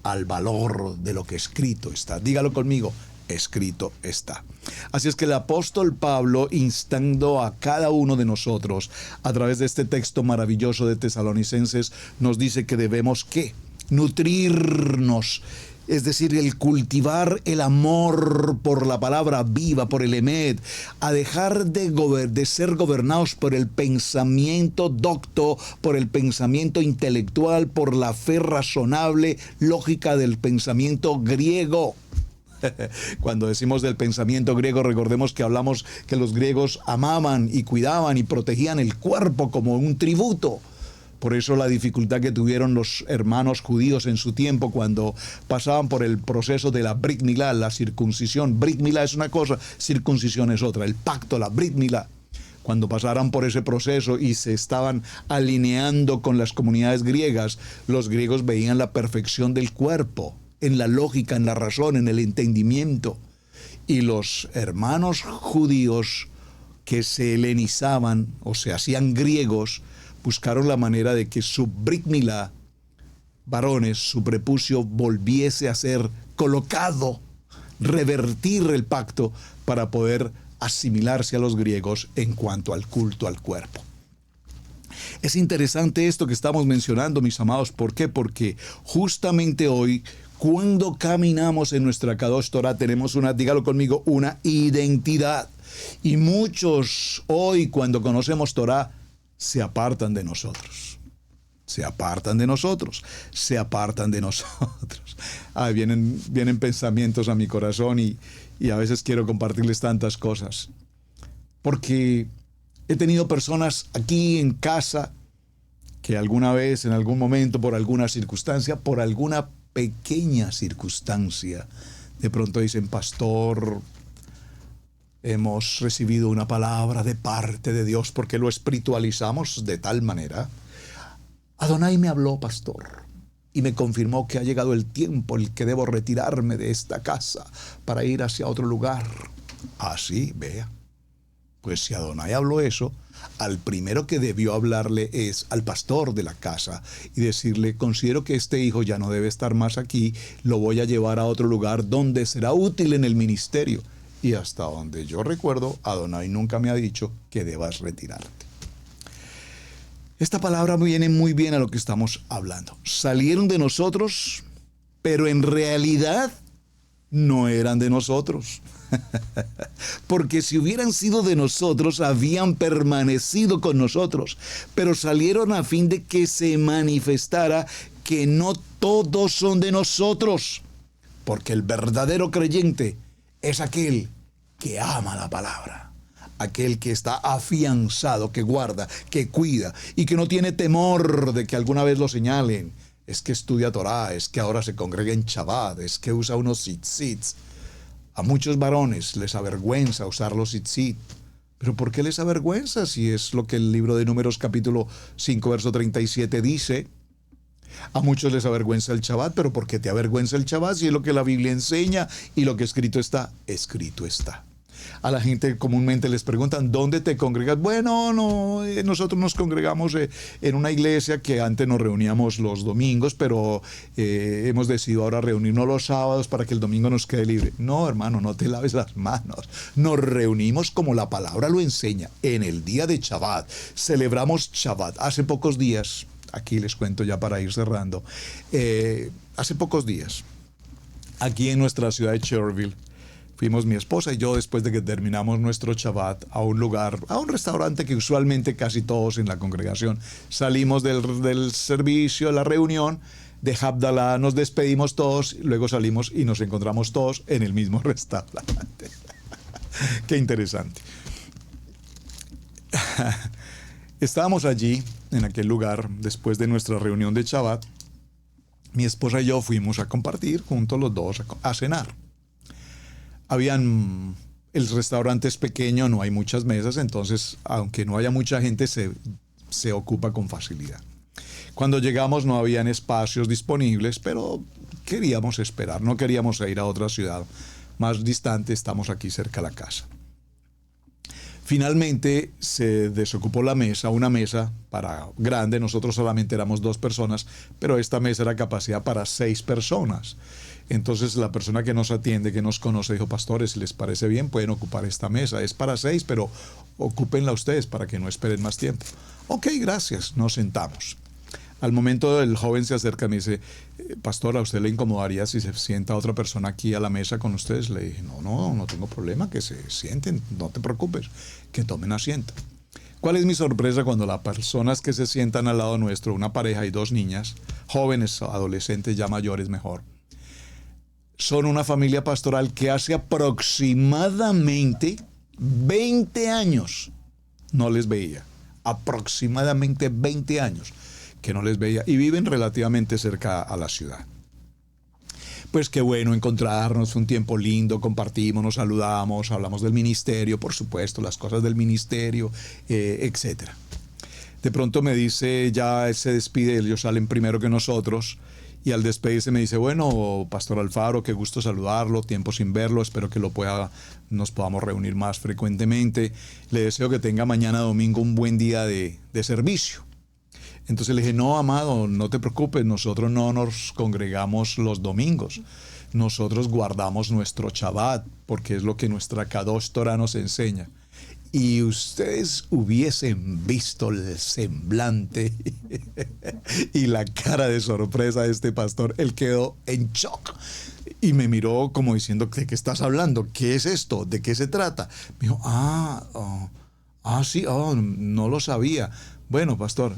al valor de lo que escrito está. Dígalo conmigo. Escrito está. Así es que el apóstol Pablo, instando a cada uno de nosotros a través de este texto maravilloso de Tesalonicenses, nos dice que debemos ¿qué? Nutrirnos, es decir, el cultivar el amor por la palabra viva, por el Emet, a dejar de ser gobernados por el pensamiento docto, por el pensamiento intelectual, por la fe razonable, lógica del pensamiento griego. Cuando decimos del pensamiento griego, recordemos que hablamos que los griegos amaban y cuidaban y protegían el cuerpo como un tributo. Por eso la dificultad que tuvieron los hermanos judíos en su tiempo cuando pasaban por el proceso de la Brit Milá, la circuncisión. Brit Milá es una cosa, circuncisión es otra. El pacto, la Brit Milá. Cuando pasaran por ese proceso y se estaban alineando con las comunidades griegas, los griegos veían la perfección del cuerpo, en la lógica, en la razón, en el entendimiento. Y los hermanos judíos que se helenizaban o se hacían griegos, buscaron la manera de que su Brit Milá, varones, su prepucio volviese a ser colocado, revertir el pacto para poder asimilarse a los griegos en cuanto al culto al cuerpo. Es interesante esto que estamos mencionando, mis amados. ¿Por qué? Porque justamente hoy, cuando caminamos en nuestra Kadosh Torah, tenemos dígalo conmigo, una identidad. Y muchos hoy, cuando conocemos Torah, se apartan de nosotros. Se apartan de nosotros. Se apartan de nosotros. Vienen pensamientos a mi corazón y a veces quiero compartirles tantas cosas. Porque he tenido personas aquí en casa que alguna vez, en algún momento, por alguna circunstancia, por alguna pequeña circunstancia, de pronto dicen: pastor, hemos recibido una palabra de parte de Dios, porque lo espiritualizamos de tal manera. Adonai me habló, pastor, y me confirmó que ha llegado el tiempo en el que debo retirarme de esta casa para ir hacia otro lugar. Así, vea. Pues si Adonai habló eso, al primero que debió hablarle es al pastor de la casa y decirle: considero que este hijo ya no debe estar más aquí, lo voy a llevar a otro lugar donde será útil en el ministerio. Y hasta donde yo recuerdo, Adonai nunca me ha dicho que debas retirarte. Esta palabra viene muy bien a lo que estamos hablando. Salieron de nosotros, pero en realidad no eran de nosotros. Porque si hubieran sido de nosotros, habían permanecido con nosotros, pero salieron a fin de que se manifestara que no todos son de nosotros, porque el verdadero creyente es aquel que ama la palabra, aquel que está afianzado, que guarda, que cuida y que no tiene temor de que alguna vez lo señalen. Es que estudia Torah, es que ahora se congrega en Shabbat, es que usa unos tzitzit. A muchos varones les avergüenza usar los tzitzit, ¿Pero por qué les avergüenza si es lo que el libro de Números capítulo 5 verso 37 dice? A muchos les avergüenza el Shabbat, pero ¿por qué te avergüenza el Shabbat si es lo que la Biblia enseña y lo que escrito está? Escrito está. A la gente comúnmente les preguntan, ¿dónde te congregas? Bueno, no, nosotros nos congregamos en una iglesia que antes nos reuníamos los domingos, pero hemos decidido ahora reunirnos los sábados para que el domingo nos quede libre. No, hermano, no te laves las manos. Nos reunimos como la palabra lo enseña, en el día de Shabbat. Celebramos Shabbat. Hace pocos días, aquí les cuento ya para ir cerrando, hace pocos días, aquí en nuestra ciudad de Sherville, fuimos mi esposa y yo, después de que terminamos nuestro Shabbat, a un lugar, a un restaurante que usualmente casi todos en la congregación salimos del servicio, de la reunión de Havdalah, nos despedimos todos, luego salimos y nos encontramos todos en el mismo restaurante. Qué interesante. Estábamos allí, en aquel lugar, después de nuestra reunión de Shabbat. Mi esposa y yo fuimos a compartir juntos los dos a cenar. El restaurante es pequeño, no hay muchas mesas, entonces, aunque no haya mucha gente, se ocupa con facilidad. Cuando llegamos no habían espacios disponibles, pero queríamos esperar, no queríamos ir a otra ciudad más distante, estamos aquí cerca de la casa. Finalmente se desocupó la mesa, una mesa grande, nosotros solamente éramos 2 personas, pero esta mesa era capacidad para 6 personas. Entonces la persona que nos atiende, que nos conoce, dijo, pastores, si les parece bien, pueden ocupar esta mesa. Es para 6, pero ocúpenla ustedes para que no esperen más tiempo. Ok, gracias, nos sentamos. Al momento el joven se acerca y me dice, pastor, ¿a usted le incomodaría si se sienta otra persona aquí a la mesa con ustedes? Le dije, no tengo problema, que se sienten, no te preocupes, que tomen asiento. ¿Cuál es mi sorpresa cuando las personas que se sientan al lado nuestro, una pareja y 2 niñas, jóvenes, adolescentes, ya mayores mejor, son una familia pastoral que hace aproximadamente 20 años no les veía. Aproximadamente 20 años que no les veía. Y viven relativamente cerca a la ciudad. Pues qué bueno encontrarnos, fue un tiempo lindo, compartimos, nos saludamos, hablamos del ministerio, por supuesto, las cosas del ministerio, etc. De pronto me dice, ya se despide, ellos salen primero que nosotros. Y al despedirse me dice, bueno, Pastor Alfaro, qué gusto saludarlo, tiempo sin verlo, espero que nos podamos reunir más frecuentemente. Le deseo que tenga mañana domingo un buen día de servicio. Entonces le dije, no, amado, no te preocupes, nosotros no nos congregamos los domingos. Nosotros guardamos nuestro Shabbat, porque es lo que nuestra Kadosh Torah nos enseña. Y ustedes hubiesen visto el semblante y la cara de sorpresa de este pastor. Él quedó en shock y me miró como diciendo, ¿de qué estás hablando? ¿Qué es esto? ¿De qué se trata? Me dijo, sí, no lo sabía. Bueno, pastor,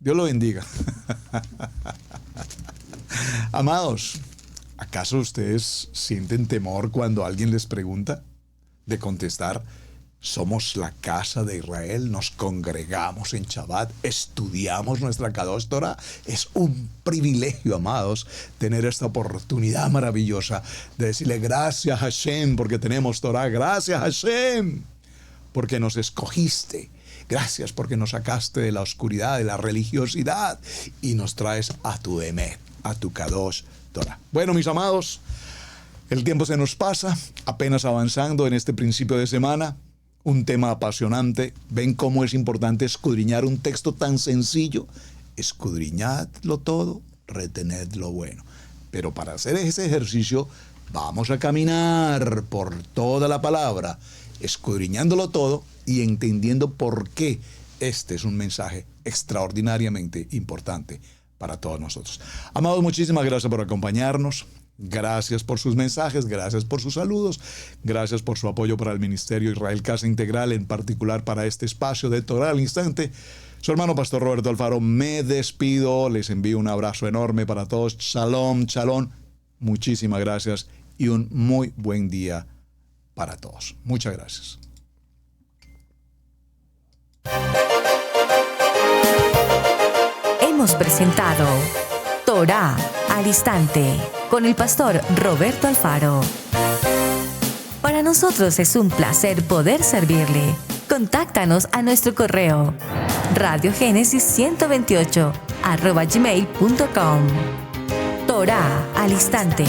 Dios lo bendiga. Amados, ¿acaso ustedes sienten temor cuando alguien les pregunta? De contestar, somos la casa de Israel, nos congregamos en Shabbat, estudiamos nuestra Kadosh Torah. Es un privilegio, amados, tener esta oportunidad maravillosa de decirle gracias Hashem porque tenemos Torah, gracias Hashem porque nos escogiste, gracias porque nos sacaste de la oscuridad, de la religiosidad y nos traes a tu Emet, a tu Kadosh Torah. Bueno, mis amados, el tiempo se nos pasa, apenas avanzando en este principio de semana, un tema apasionante. Ven cómo es importante escudriñar un texto tan sencillo. Escudriñadlo todo, retened lo bueno. Pero para hacer ese ejercicio, vamos a caminar por toda la palabra, escudriñándolo todo y entendiendo por qué este es un mensaje extraordinariamente importante para todos nosotros. Amados, muchísimas gracias por acompañarnos. Gracias por sus mensajes, gracias por sus saludos, gracias por su apoyo para el Ministerio Israel Casa Integral, en particular para este espacio de Torah al Instante. Su hermano Pastor Roberto Alfaro, me despido, les envío un abrazo enorme para todos. Shalom, shalom, muchísimas gracias y un muy buen día para todos. Muchas gracias. Hemos presentado Torah al Instante con el pastor Roberto Alfaro. Para nosotros es un placer poder servirle. Contáctanos a nuestro correo radiogenesis128@gmail.com. Torá al instante.